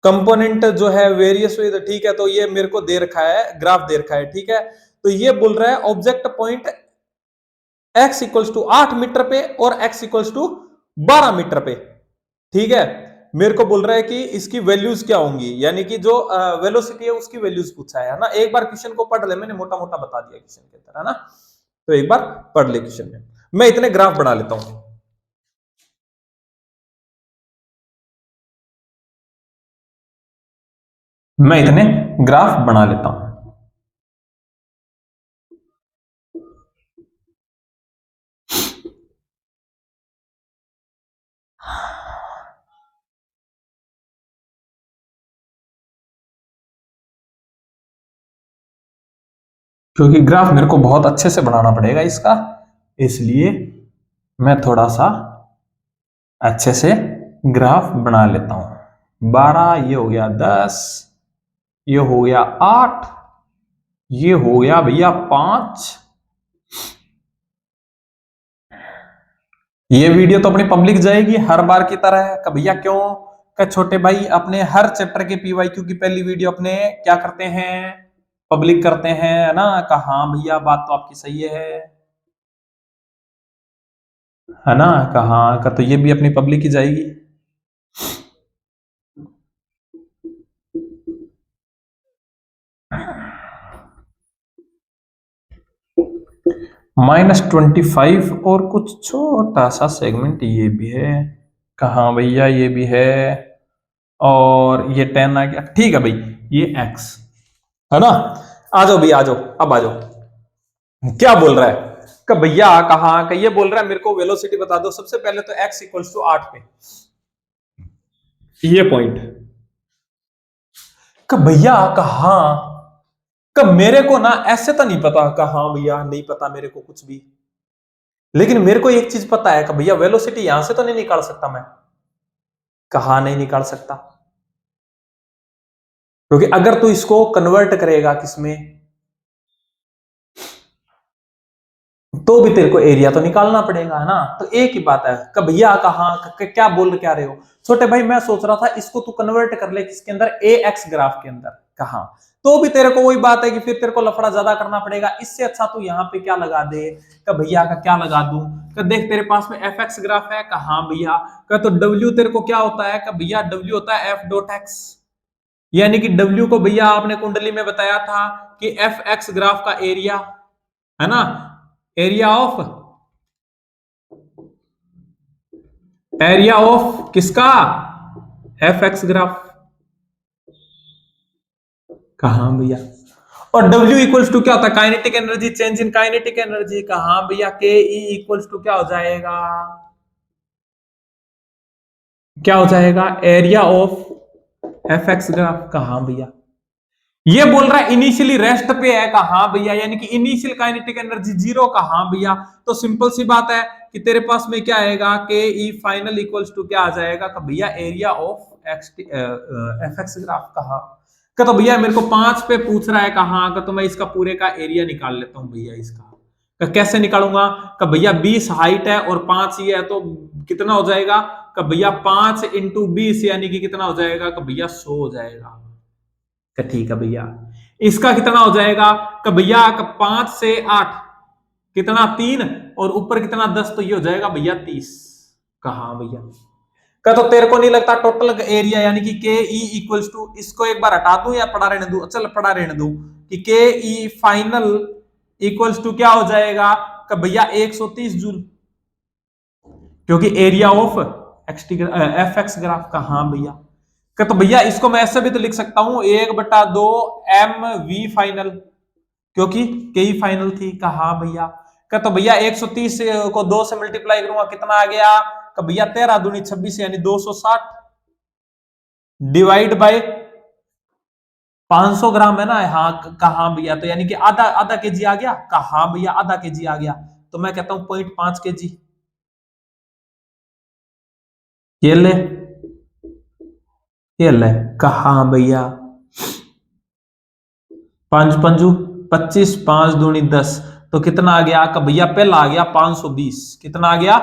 कंपोनेंट जो है वेरियस विद, ठीक है, तो ये मेरे को दे रखा है, ग्राफ दे रखा है, ठीक है। तो ये बोल रहा है object point x equals to 8 metre पे और x इक्वल्स टू 12 मीटर पे, ठीक है। मेरे को बोल रहा है कि इसकी वैल्यूज क्या होंगी, यानी कि जो वेलोसिटी है उसकी वैल्यूज पूछा है ना। एक बार क्वेश्चन को पढ़ ले, मैंने मोटा मोटा बता दिया क्वेश्चन के अंदर, है ना। तो एक बार पढ़ ले क्वेश्चन में, मैं इतने ग्राफ बना लेता हूं। मैं इतने ग्राफ बना लेता हूं। क्योंकि ग्राफ मेरे को बहुत अच्छे से बनाना पड़ेगा इसका, इसलिए मैं थोड़ा सा अच्छे से ग्राफ बना लेता हूं। 12, ये हो गया 10, ये हो गया 8, ये हो गया भैया 5। ये वीडियो तो अपनी पब्लिक जाएगी हर बार की तरह का भैया, क्यों का छोटे भाई अपने हर चैप्टर के पीवाईक्यू की पहली वीडियो अपने क्या करते हैं, पब्लिक करते हैं, है ना। कहा हाँ भैया बात तो आपकी सही है ना। कहा का तो ये भी अपनी पब्लिक ही जाएगी। -25 और कुछ छोटा सा सेगमेंट ये भी है। कहा भैया ये भी है, और ये 10 आ गया, ठीक है भाई, ये x है ना। आ जाओ भैया, आ जाओ, अब आ जाओ। क्या बोल रहा है कि भैया, कहा कि ये बोल रहा है मेरे को वेलोसिटी बता दो। सबसे पहले तो x इक्वल्स टू 8 पे ये पॉइंट, कि भैया कहा कि मेरे को ना ऐसे तो नहीं पता, कहा भैया नहीं पता मेरे को कुछ भी, लेकिन मेरे को एक चीज पता है कि भैया वेलोसिटी यहां से तो नहीं निकाल सकता मैं। कहा नहीं निकाल सकता, क्योंकि अगर तू इसको कन्वर्ट करेगा किसमें, तो भी तेरे को एरिया तो निकालना पड़ेगा, है ना। तो एक ही बात है कि भैया कहा क्या बोल क्या रहे हो छोटे भाई। मैं सोच रहा था इसको तू कन्वर्ट कर ले किसके अंदर, ए एक्स ग्राफ के अंदर। कहा तो भी तेरे को वही बात है कि फिर तेरे को लफड़ा ज्यादा करना पड़ेगा। इससे अच्छा तू यहाँ पे क्या लगा दे, कि भैया का क्या लगा दूं, कि देख तेरे पास में एफ एक्स ग्राफ है। कहा भैया का तो डब्ल्यू तेरे को क्या होता है, कि भैया डब्ल्यू होता है एफ डॉट एक्स, यानी कि डब्ल्यू को भैया आपने कुंडली में बताया था कि एफ एक्स ग्राफ का एरिया, है ना, एरिया ऑफ किसका, एफ एक्स ग्राफ। कहा भैया, और W इक्वल्स टू क्या होता है, kinetic energy, change in kinetic energy. कहा भैया के ई इक्वल्स टू क्या हो जाएगा, क्या हो जाएगा, area of F X graph. कहा भैया ये बोल रहा है इनिशियली रेस्ट पे है। कहा भैया यानी कि इनिशियल काइनेटिक एनर्जी 0। कहा भैया तो सिंपल सी बात है कि तेरे पास में क्या आएगा, के ई फाइनल इक्वल्स टू क्या आ जाएगा, कि भैया area of x F X graph. कहा तो भैया मेरे को 5 पे पूछ रहा है, कहा का तो मैं इसका पूरे का एरिया निकाल लेता हूं भैया। इसका कैसे निकालूंगा, कि भैया 20 हाइट है और 5 ये है, तो कितना हो जाएगा, कि भैया 5 इंटू 20 यानी कि कितना हो जाएगा, कि भैया 100 हो जाएगा। ठीक है भैया, इसका कितना हो जाएगा, कि भैया 5 से 8 कितना 3 और ऊपर कितना 10, तो ये हो जाएगा भैया 30। कहा भैया का तो तेरे को नहीं लगता टोटल एरिया यानी कि के ई इक्वल्स टू, इसको एक बार हटा दूं या पढ़ा रहने दूं, चल पढ़ा रहने दूं, कि के ई फाइनल इक्वल्स टू क्या हो जाएगा, कि भैया 130 जूल, क्योंकि area of F X graph. का हाँ भैया, तो भैया इसको मैं ऐसे भी तो लिख सकता हूं 1/2 एम वी फाइनल, क्योंकि के फाइनल थी। कहा भैया तो भैया 130 को 2 से मल्टीप्लाई करूंगा कितना आ गया, कि भैया 13 दूनी 26 यानी 260 डिवाइड बाय 500 ग्राम है ना। हाँ कहा भैया, तो यानी कि आधा आधा केजी आ गया। कहा भैया आधा केजी आ गया, तो मैं कहता हूं 0.5 केजी। ये ले, ये ले। कहा भैया 5 पंजू 25, 5 दूनी 10, तो कितना आ गया, का भैया पहला आ गया 520, कितना आ गया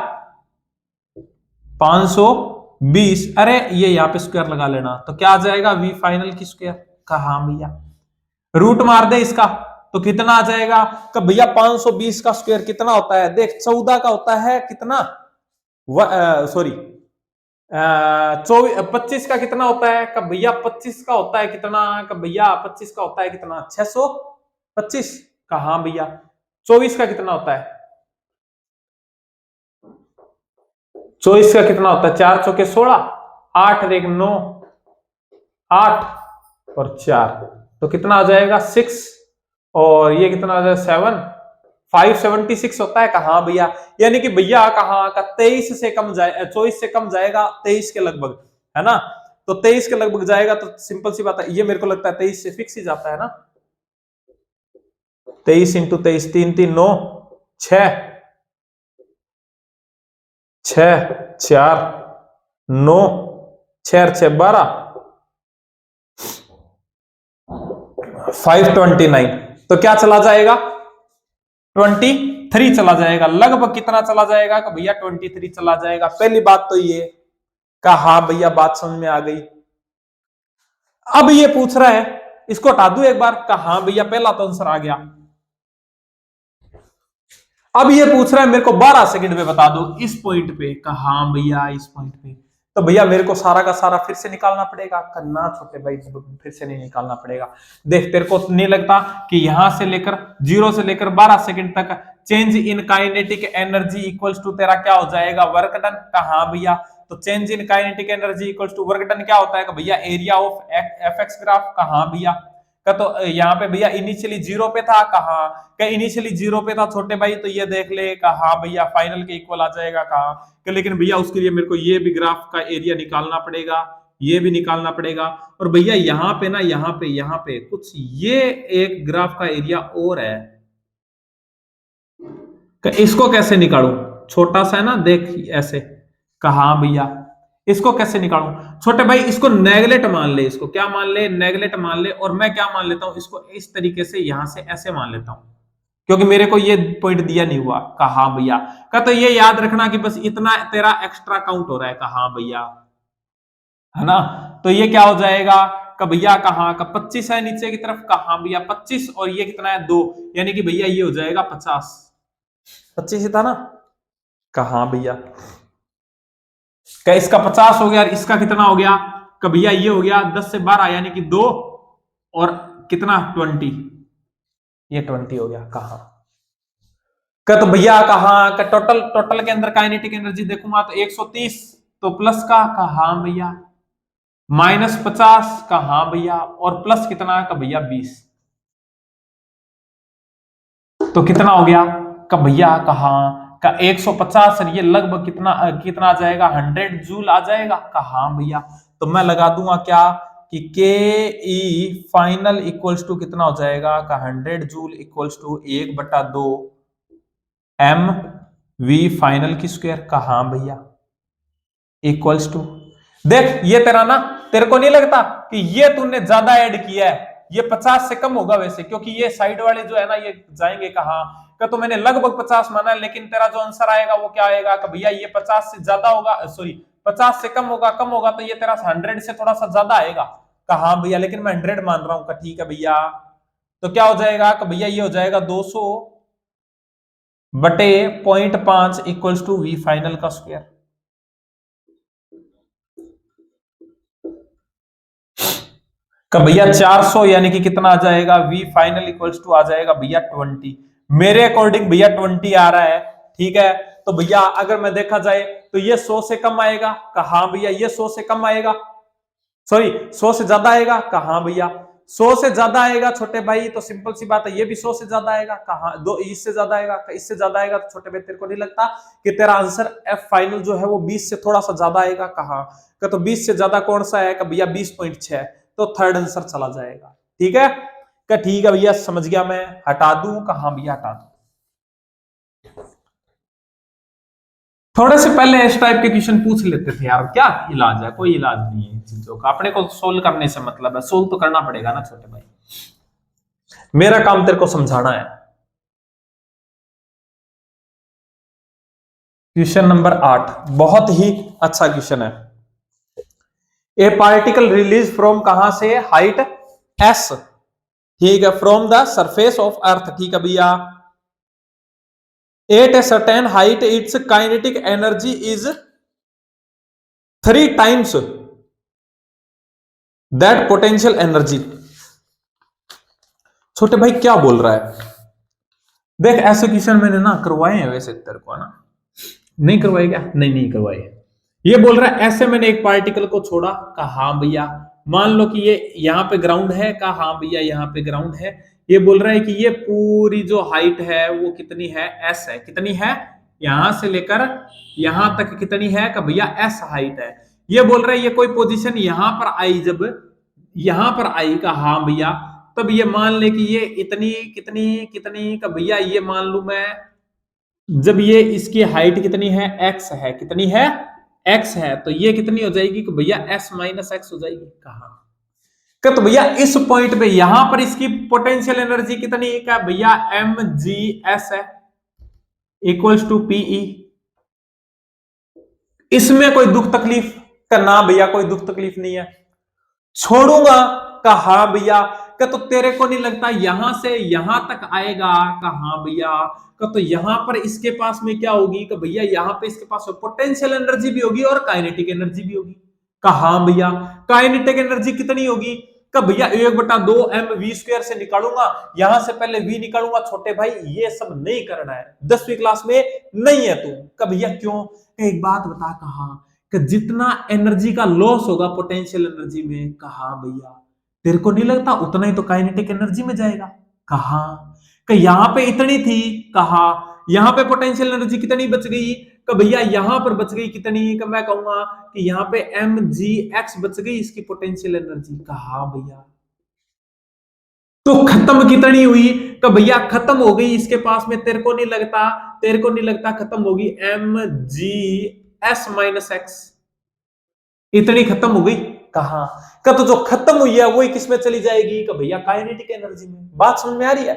520 20, अरे ये यहाँ पे स्क्वायर लगा लेना, तो क्या आ जाएगा v फाइनल की स्क्वायर। कहा भैया रूट मार दे इसका तो कितना आ जाएगा, कि भैया 520 का स्क्वायर कितना होता है, देख 14 का होता है कितना, सॉरी 25 का कितना होता है, कि भैया 25 का होता है कितना, कि भैया 25 का होता है कितना 625 का, हाँ भैया 24 का कितना होता है, 24 का कितना होता है, 4 चौके 16, 8 रेग 9, 8 और 4, तो कितना आ जाएगा 6, और ये कितना आ जाएगा 7, 576 होता है। कहा भैया, यानी कि भैया कहा का 23 से कम जाए, 24 से कम जाएगा 23 के लगभग, है ना, तो 23 के लगभग जाएगा, तो सिंपल सी बात है, ये मेरे को लगता है 23 से फिक्स ही जाता है ना, 23 इंटू 23, 3 3 9, 6 6 4 9, 6 6 12, 529, तो क्या चला जाएगा 23 चला जाएगा, लगभग कितना चला जाएगा कि भैया 23 चला जाएगा। पहली बात तो ये कहा, हाँ भैया बात समझ में आ गई। अब ये पूछ रहा है, इसको हटा दू एक बार, कहा हाँ भैया पहला तो आंसर आ गया। अब ये पूछ रहा है मेरे को 12 सेकंड में बता दो इस पॉइंट पे, कहा हाँ भैया इस पॉइंट पे, तो भैया मेरे को सारा का सारा फिर से निकालना पड़ेगा, करना छोटे भाई फिर से नहीं निकालना पड़ेगा। देख तेरे को नहीं लगता कि यहां से लेकर 0 से लेकर 12 सेकंड तक change in kinetic energy equals to तेरा क्या हो जाएगा, वर्क डन। कहा भैया, तो change in kinetic energy equals to work done क्या होता है भैया, area of F X graph. कहा भैया का, तो यहाँ पे भैया इनिशियली 0 पे था, कहा क्या इनिशियली 0 पे था छोटे भाई, तो ये देख ले, कहा भैया फाइनल के इक्वल आ जाएगा, कहा कि लेकिन भैया उसके लिए मेरे को ये भी ग्राफ का एरिया निकालना पड़ेगा, ये भी निकालना पड़ेगा, और भैया यहाँ पे ना, यहाँ पे कुछ ये एक ग्राफ का एरिया और है, इसको कैसे निकालूं, छोटा सा है ना, देख ऐसे, कहा भैया इसको कैसे निकालूं छोटे भाई, इसको नेगलेट मान ले, इसको क्या मान ले, नेगलेट मान ले, और मैं क्या मान लेता हूं, इसको इस तरीके से यहां से ऐसे मान लेता हूं, क्योंकि मेरे को ये पॉइंट दिया नहीं हुआ। कहा भैया का, तो ये याद रखना कि बस इतना तेरा एक्स्ट्रा काउंट हो रहा है, कहा भैया, है ना, तो ये क्या हो जाएगा का भैया, कहा का 25 है नीचे की तरफ, कहा भैया 25, और ये कितना है 2, यानी कि भैया ये हो जाएगा 50, 25 ही था ना, कहा भैया क्या इसका 50 हो गया, और इसका कितना हो गया कि भैया ये हो गया 10 से 12 यानी कि 2, और कितना 20, ये 20 हो गया। कहा का, तो भैया कहा का टोटल के अंदर काइनेटिक एनर्जी देखूंगा तो 130, तो प्लस का, कहा भैया -50 का, हाँ भैया, और प्लस कितना का भैया 20, तो कितना हो गया का भैया, कहा का 150, और ये लगभग कितना कितना आ जाएगा 100 जूल आ जाएगा, कहा भैया, तो मैं लगा दूंगा क्या कि के ई फाइनल इक्वल्स टू कितना हो जाएगा का 100 joule equals to 1/2 M V final की स्क्वायर, कहा भैया इक्वल्स टू, देख ये तेरा ना, तेरे को नहीं लगता कि ये तूने ज्यादा ऐड किया है, ये 50 से कम होगा वैसे, क्योंकि ये साइड वाले जो है ना ये जाएंगे कहा का, तो मैंने लगभग 50 माना है, लेकिन तेरा जो आंसर आएगा वो क्या आएगा कि भैया ये 50 से ज्यादा होगा, सॉरी 50 से कम होगा, तो ये तेरा 100 से थोड़ा सा ज्यादा आएगा, कहा भैया, लेकिन मैं 100 मान रहा हूं, ठीक है भैया, तो क्या हो जाएगा कि भैया ये हो जाएगा 200 बटे 0.5 इक्वल्स टू वी फाइनल का स्क्वायर, का भैया 400 यानी कि कितना आ जाएगा, वी फाइनल इक्वल्स टू आ जाएगा भैया 20, मेरे अकॉर्डिंग भैया 20 आ रहा है, ठीक है, तो भैया अगर मैं देखा जाए तो ये 100 से कम आएगा, कहा भैया ये 100 से कम आएगा, सॉरी 100 से ज्यादा आएगा, कहा भैया 100 से ज्यादा आएगा छोटे भाई, तो सिंपल सी बात है ये भी 100 से ज्यादा आएगा, कहा दो इससे ज्यादा आएगा, इससे ज्यादा आएगा, तो छोटे भाई तेरे को नहीं लगता कि तेरा आंसर एफ फाइनल जो है वो 20 से थोड़ा सा ज्यादा आएगा, कहा तो 20 से ज्यादा कौन सा है, भैया 20.6, तो थर्ड आंसर चला जाएगा, ठीक है, क्या ठीक है भैया समझ गया, मैं हटा दूं, कहा भैया हटा दूं, थोड़े से पहले इस टाइप के क्वेश्चन पूछ लेते थे यार, क्या इलाज है, कोई इलाज नहीं है चीजों का, अपने को सोल्व करने से मतलब है, सोल्व तो करना पड़ेगा ना छोटे भाई, मेरा काम तेरे को समझाना है। क्वेश्चन नंबर 8 बहुत ही अच्छा क्वेश्चन है, ए पार्टिकल रिलीज फ्रॉम कहां से, हाइट एस, ठीक है, from the surface of earth, ठीक है भैया, at a certain height its kinetic energy is 3 times that potential energy. छोटे भाई क्या बोल रहा है, देख ऐसे क्वेश्चन मैंने ना करवाए हैं वैसे तेरे को, ना नहीं करवाए क्या, नहीं करवाए। ये बोल रहा है ऐसे मैंने एक पार्टिकल को छोड़ा, कहा हाँ भैया, मान लो कि ये यहाँ पे ग्राउंड है, कहा हाँ भैया यहाँ पे ग्राउंड है। ये बोल रहा है कि ये पूरी जो हाइट है वो कितनी है, एस है, कितनी है, यहां से लेकर यहां तक कितनी है, का भैया एस हाइट है। ये बोल रहा है ये कोई पोजीशन यहां पर आई, जब यहां पर आई, का हाँ भैया, तब ये मान ले कि ये इतनी कितनी कितनी, का भैया ये मान लू मैं, जब ये इसकी हाइट कितनी है, एक्स है, कितनी है, एक्स है, तो ये कितनी हो जाएगी कि भैया एस माइनस एक्स हो जाएगी। कहा तो भैया इस पॉइंट पे यहां पर इसकी पोटेंशियल एनर्जी कितनी है, भैया एम जी एस है, इक्वल्स टू पीई। इसमें कोई दुख तकलीफ का ना भैया, कोई दुख तकलीफ नहीं है, छोड़ूंगा, कहा भैया, का तो तेरे को नहीं लगता यहां से यहां तक आएगा, कहा भैया, का तो यहां पर इसके पास में क्या होगी, कि भैया यहां पे इसके पास पोटेंशियल एनर्जी भी होगी और काइनेटिक एनर्जी भी होगी। कहा भैया काइनेटिक एनर्जी कितनी होगी, का भैया 1/2 mv² से निकालूंगा, यहां से पहले v निकालूंगा। छोटे भाई ये सब नहीं करना है, 10वीं क्लास में नहीं है तू, का भैया क्यों, एक बात बता, कहा कि जितना एनर्जी का लॉस होगा पोटेंशियल एनर्जी में, कहा भैया तेरे को नहीं लगता उतना ही तो काइनेटिक एनर्जी में जाएगा। कहा कि यहां पे इतनी थी, कहा यहां पे पोटेंशियल एनर्जी कितनी बच गई, कि भैया यहां पर बच गई कितनी, कि मैं कहूंगा कि यहां पे एम जी एक्स बच गई इसकी पोटेंशियल एनर्जी। कहा भैया तो खत्म कितनी हुई, कि भैया खत्म हो गई इसके पास में, तेरे को नहीं लगता, तेरे को नहीं लगता खत्म होगी M G S minus X, इतनी खत्म हो गई। कहा का तो जो खत्म हुई है वही किसमें चली जाएगी, कि भैया काइनेटिक एनर्जी में। बात समझ में आ रही है?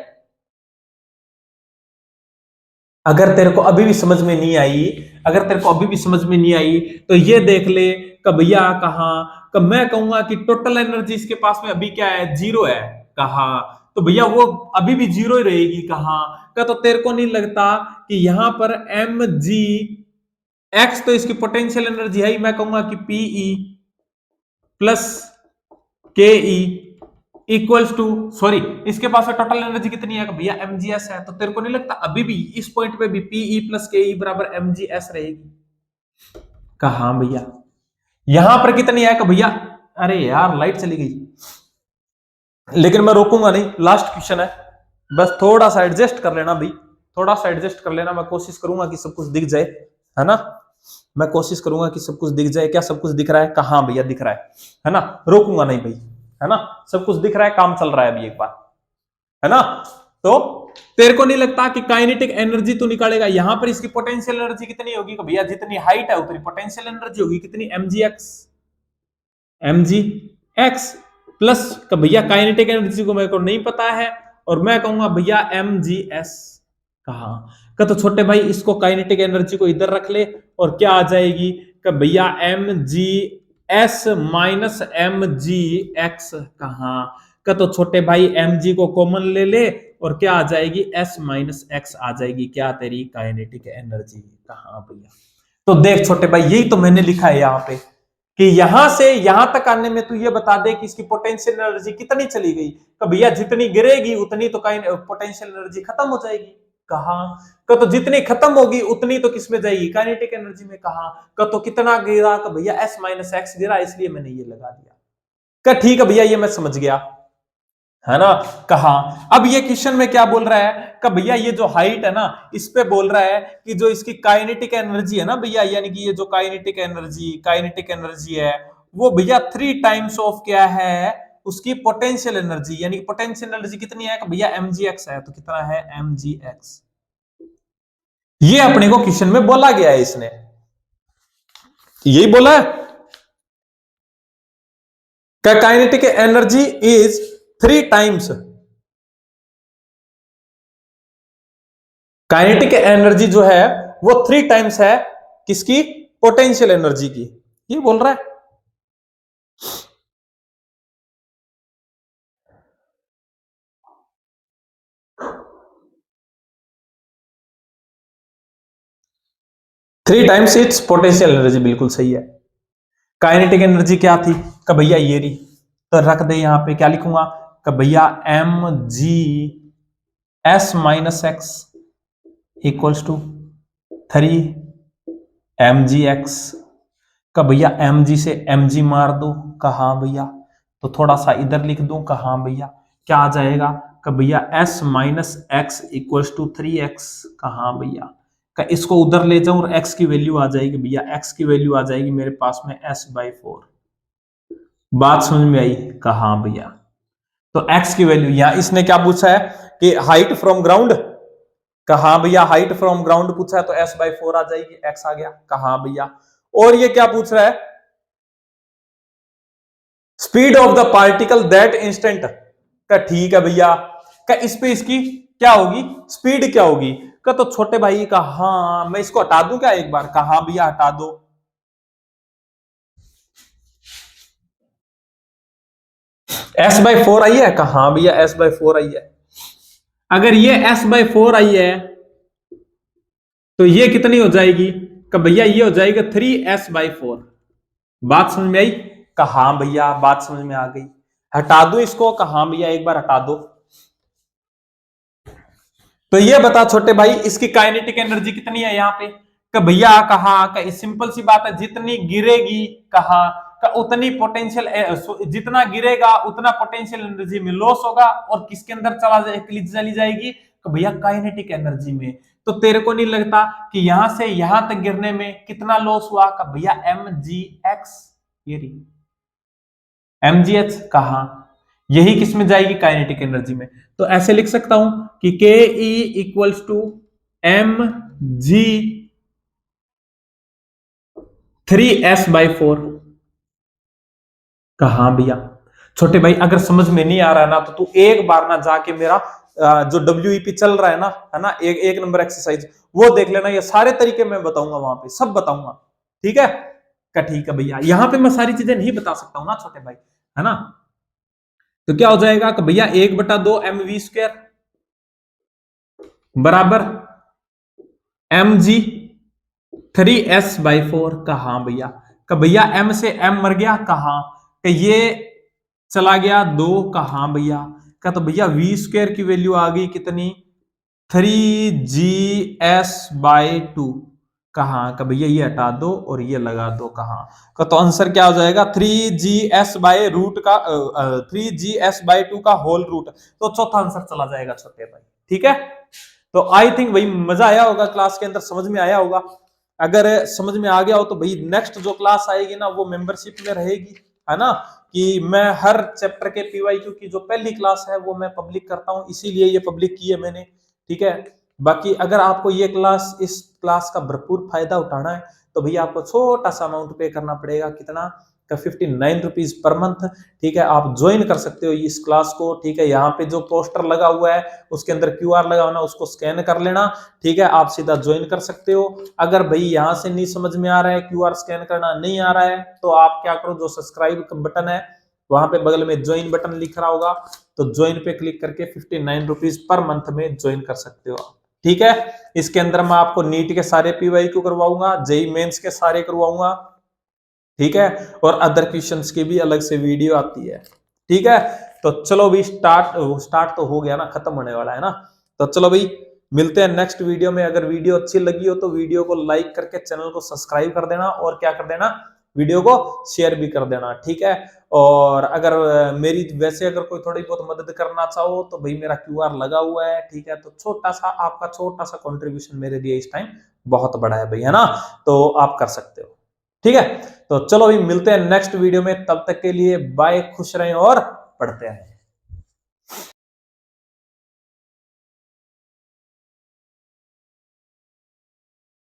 अगर तेरे को अभी भी समझ में नहीं आई, अगर तेरे को अभी भी समझ में नहीं आई तो ये देख ले, कि भैया कहा, कि मैं कहूंगा कि टोटल एनर्जी इसके पास में अभी क्या है, 0 है। कहा तो भैया वो अभी भी 0 ही रहेगी। कहा का तो तेरे को नहीं लगता कि यहां पर एम जी एक्स तो इसकी पोटेंशियल एनर्जी है, मैं कहूंगा कि पीई प्लस के ई इक्वल्स टू, सॉरी इसके पास में टोटल एनर्जी कितनी है, भैया mgs है, तो तेरे को नहीं लगता अभी भी इस पॉइंट पे भी पीई प्लस के ई बराबर mgs रहेगी। कहा हाँ भैया यहां पर कितनी है, कि भैया अरे यार लाइट चली गई, लेकिन मैं रोकूंगा नहीं, लास्ट क्वेश्चन है, बस थोड़ा सा एडजस्ट कर लेना भाई, थोड़ा सा एडजस्ट कर लेना, मैं कोशिश करूंगा कि सब कुछ दिख जाए, है ना, मैं कोशिश करूंगा कि सब कुछ दिख जाए। क्या सब कुछ दिख रहा है, कहा भैया दिख रहा है ना, रोकूंगा नहीं भाई, है ना, सब कुछ दिख रहा है, काम चल रहा है अभी एक बार, है ना। तो तेरे को नहीं लगता कि काइनेटिक एनर्जी तो निकालेगा, यहां पर इसकी पोटेंशियल एनर्जी कितनी होगी, भैया जितनी हाइट है उतनी पोटेंशियल एनर्जी होगी, कितनी mg x प्लस, भैया काइनेटिक एनर्जी को मेरे को नहीं पता है, और मैं कहूंगा भैया mgs। कहा का तो छोटे भाई इसको काइनेटिक एनर्जी को इधर रख ले, और क्या आ जाएगी, कि भैया mgs माइनस mgx। कहा का तो छोटे भाई mg को कॉमन ले ले, और क्या आ जाएगी, s माइनस x आ जाएगी, क्या तेरी काइनेटिक एनर्जी। कहा भैया तो देख छोटे भाई यही तो मैंने लिखा है यहाँ पे, कि यहां से यहां तक आने में तू ये बता दे कि इसकी पोटेंशियल एनर्जी कितनी चली गई, कि भैया जितनी गिरेगी उतनी तो पोटेंशियल एनर्जी खत्म हो जाएगी। कहा का तो जितनी खत्म होगी उतनी तो किसमें जाएगी, काइनेटिक एनर्जी में। कहा का तो कितना गिरा, का भैया s माइनस एक्स गिरा, इसलिए मैंने ये लगा दिया। का ठीक है भैया ये मैं समझ गया, है ना। कहा अब ये क्वेश्चन में क्या बोल रहा है, कि भैया ये जो हाइट है ना इस पे बोल रहा है कि जो इसकी काइनेटिक एनर्जी है ना भैया, यानी कि ये जो काइनेटिक एनर्जी है वो भैया 3 टाइम्स ऑफ क्या है, उसकी पोटेंशियल एनर्जी, यानी कि पोटेंशियल एनर्जी कितनी है, कि भैया mgx है, तो कितना है mgx। ये अपने को क्वेश्चन में बोला गया है, इसने यही बोला है, kinetic energy is 3 times, kinetic energy जो है वो 3 टाइम्स है किसकी, पोटेंशियल एनर्जी की, ये बोल रहा है। 3 टाइम्स इट्स पोटेंशियल एनर्जी, बिल्कुल सही है। काइनेटिक एनर्जी क्या थी कि भैया ये रही, तो रख दे यहां पे, क्या लिखूंगा कि भैया mg(s-x) इक्वल्स टू 3 mgx का भैया mg से mg मार दो, कहा भैया, तो थोड़ा सा इधर लिख दूं, कहा भैया क्या आ जाएगा कि भैया s-x इक्वल्स टू 3x, कहा भैया का इसको उधर ले जाऊं और x की वैल्यू आ जाएगी भैया, x की वैल्यू आ जाएगी मेरे पास में s/4। बात समझ में आई? कहा भैया, तो x की वैल्यू यहां इसने क्या पूछा है कि हाइट फ्रॉम ग्राउंड, कहा भैया हाइट फ्रॉम ग्राउंड पूछा है, तो s/4 आ जाएगी, x आ गया, कहा भैया। और ये क्या पूछ रहा है, speed of the particle that instant, का ठीक है भैया, का इस पे इसकी क्या होगी, स्पीड क्या होगी, का तो छोटे भाई का हाँ मैं इसको हटा दूं क्या एक बार, कहा भैया हटा दो। s/4 आई है, कहा भैया s/4 आई है। अगर ये s/4 आई है तो ये कितनी हो जाएगी, कि भैया ये हो जाएगा 3s/4। बात समझ में आई? कहा भैया बात समझ में आ गई। हटा दो इसको, कहा भैया एक बार हटा दो। तो ये बता छोटे भाई इसकी काइनेटिक एनर्जी कितनी है यहाँ पे, कि भैया कहा कि सिंपल सी बात है, जितनी गिरेगी कहा का उतनी पोटेंशियल, जितना गिरेगा उतना पोटेंशियल एनर्जी में लॉस होगा, और किसके अंदर चली जाएगी, कि भैया काइनेटिक एनर्जी में। तो तेरे को नहीं लगता कि यहां से यहां तक गिरने में कितना लॉस हुआ, का भैया mgx, ये रही mgh, कहा यही किस में जाएगी, काइनेटिक एनर्जी में। तो ऐसे लिख सकता हूं कि के E equals to mg 3s/4, कहा भैया। छोटे भाई अगर समझ में नहीं आ रहा है ना, तो तू एक बार ना जाके मेरा जो WEP चल रहा है ना, एक नंबर एक्सरसाइज वो देख लेना, ये सारे तरीके मैं बताऊंगा वहां पे, सब बताऊंगा, ठीक है? का ठीक है भैया, यहां पे मैं सारी चीजें नहीं बता सकता हूं ना छोटे भाई, है ना? तो क्या हो जाएगा कि भैया 1/2 mv² बराबर mg 3s/4, कहा भैया, का भैया m से m मर गया, कहा कि ये चला गया 2, कहा भैया, का तो भैया v² की वैल्यू आ गई कितनी, 3gs/2, कहा का भैया ये हटा दो और ये लगा दो, कहा का तो आंसर क्या हो जाएगा 3gs/2 का होल रूट, तो चौथा आंसर चला जाएगा छोटे भाई, ठीक है? तो आई थिंक भाई मजा आया होगा क्लास के अंदर, समझ में आया होगा। अगर समझ में आ गया हो तो भाई नेक्स्ट जो क्लास आएगी ना वो मेंबरशिप में रहेगी, है ना, कि मैं हर चैप्टर के पीवाईक्यू की जो पहली क्लास है वो मैं पब्लिक करता हूं, इसीलिए ये पब्लिक की है मैंने, ठीक है? बाकी अगर आपको ये क्लास, इस क्लास का भरपूर फायदा उठाना है तो भैया आपको छोटा सा अमाउंट पे करना पड़ेगा, कितना का 59 रुपीज पर मंथ, ठीक है? आप ज्वाइन कर सकते हो इस क्लास को, ठीक है? यहाँ पे जो पोस्टर लगा हुआ है उसके अंदर QR लगा होना, उसको स्कैन कर लेना, ठीक है? आप सीधा ज्वाइन कर सकते हो। अगर भाई यहाँ से नहीं समझ में आ रहा है, QR स्कैन करना नहीं आ रहा है, तो आप क्या करो, जो सब्सक्राइब का बटन है वहां पे बगल में ज्वाइन बटन लिख रहा होगा, तो ज्वाइन पे क्लिक करके 59 रुपीज पर मंथ में ज्वाइन कर सकते हो, ठीक है? इसके अंदर मैं आपको नीट के सारे पीवाईक्यू करवाऊंगा, जेईई मेंस के सारे करवाऊंगा, ठीक है? और अदर क्वेश्चंस की भी अलग से वीडियो आती है, ठीक है? तो चलो भी स्टार्ट तो हो गया ना, खत्म होने वाला है ना, तो चलो भाई मिलते हैं नेक्स्ट वीडियो में। अगर वीडियो अच्छी लगी हो तो वीडियो को लाइक करके चैनल को सब्सक्राइब कर देना, और क्या कर देना, वीडियो को शेयर भी कर देना, ठीक है? और अगर मेरी वैसे अगर कोई थोड़ी बहुत मदद करना चाहो तो भाई मेरा QR लगा हुआ है, ठीक है? तो छोटा सा आपका छोटा सा कंट्रीब्यूशन मेरे लिए इस टाइम बहुत बड़ा है भाई, है ना? तो आप कर सकते हो, ठीक है? तो चलो भाई मिलते हैं नेक्स्ट वीडियो में, तब तक के लिए बाय, खुश रहें और पढ़ते रहें।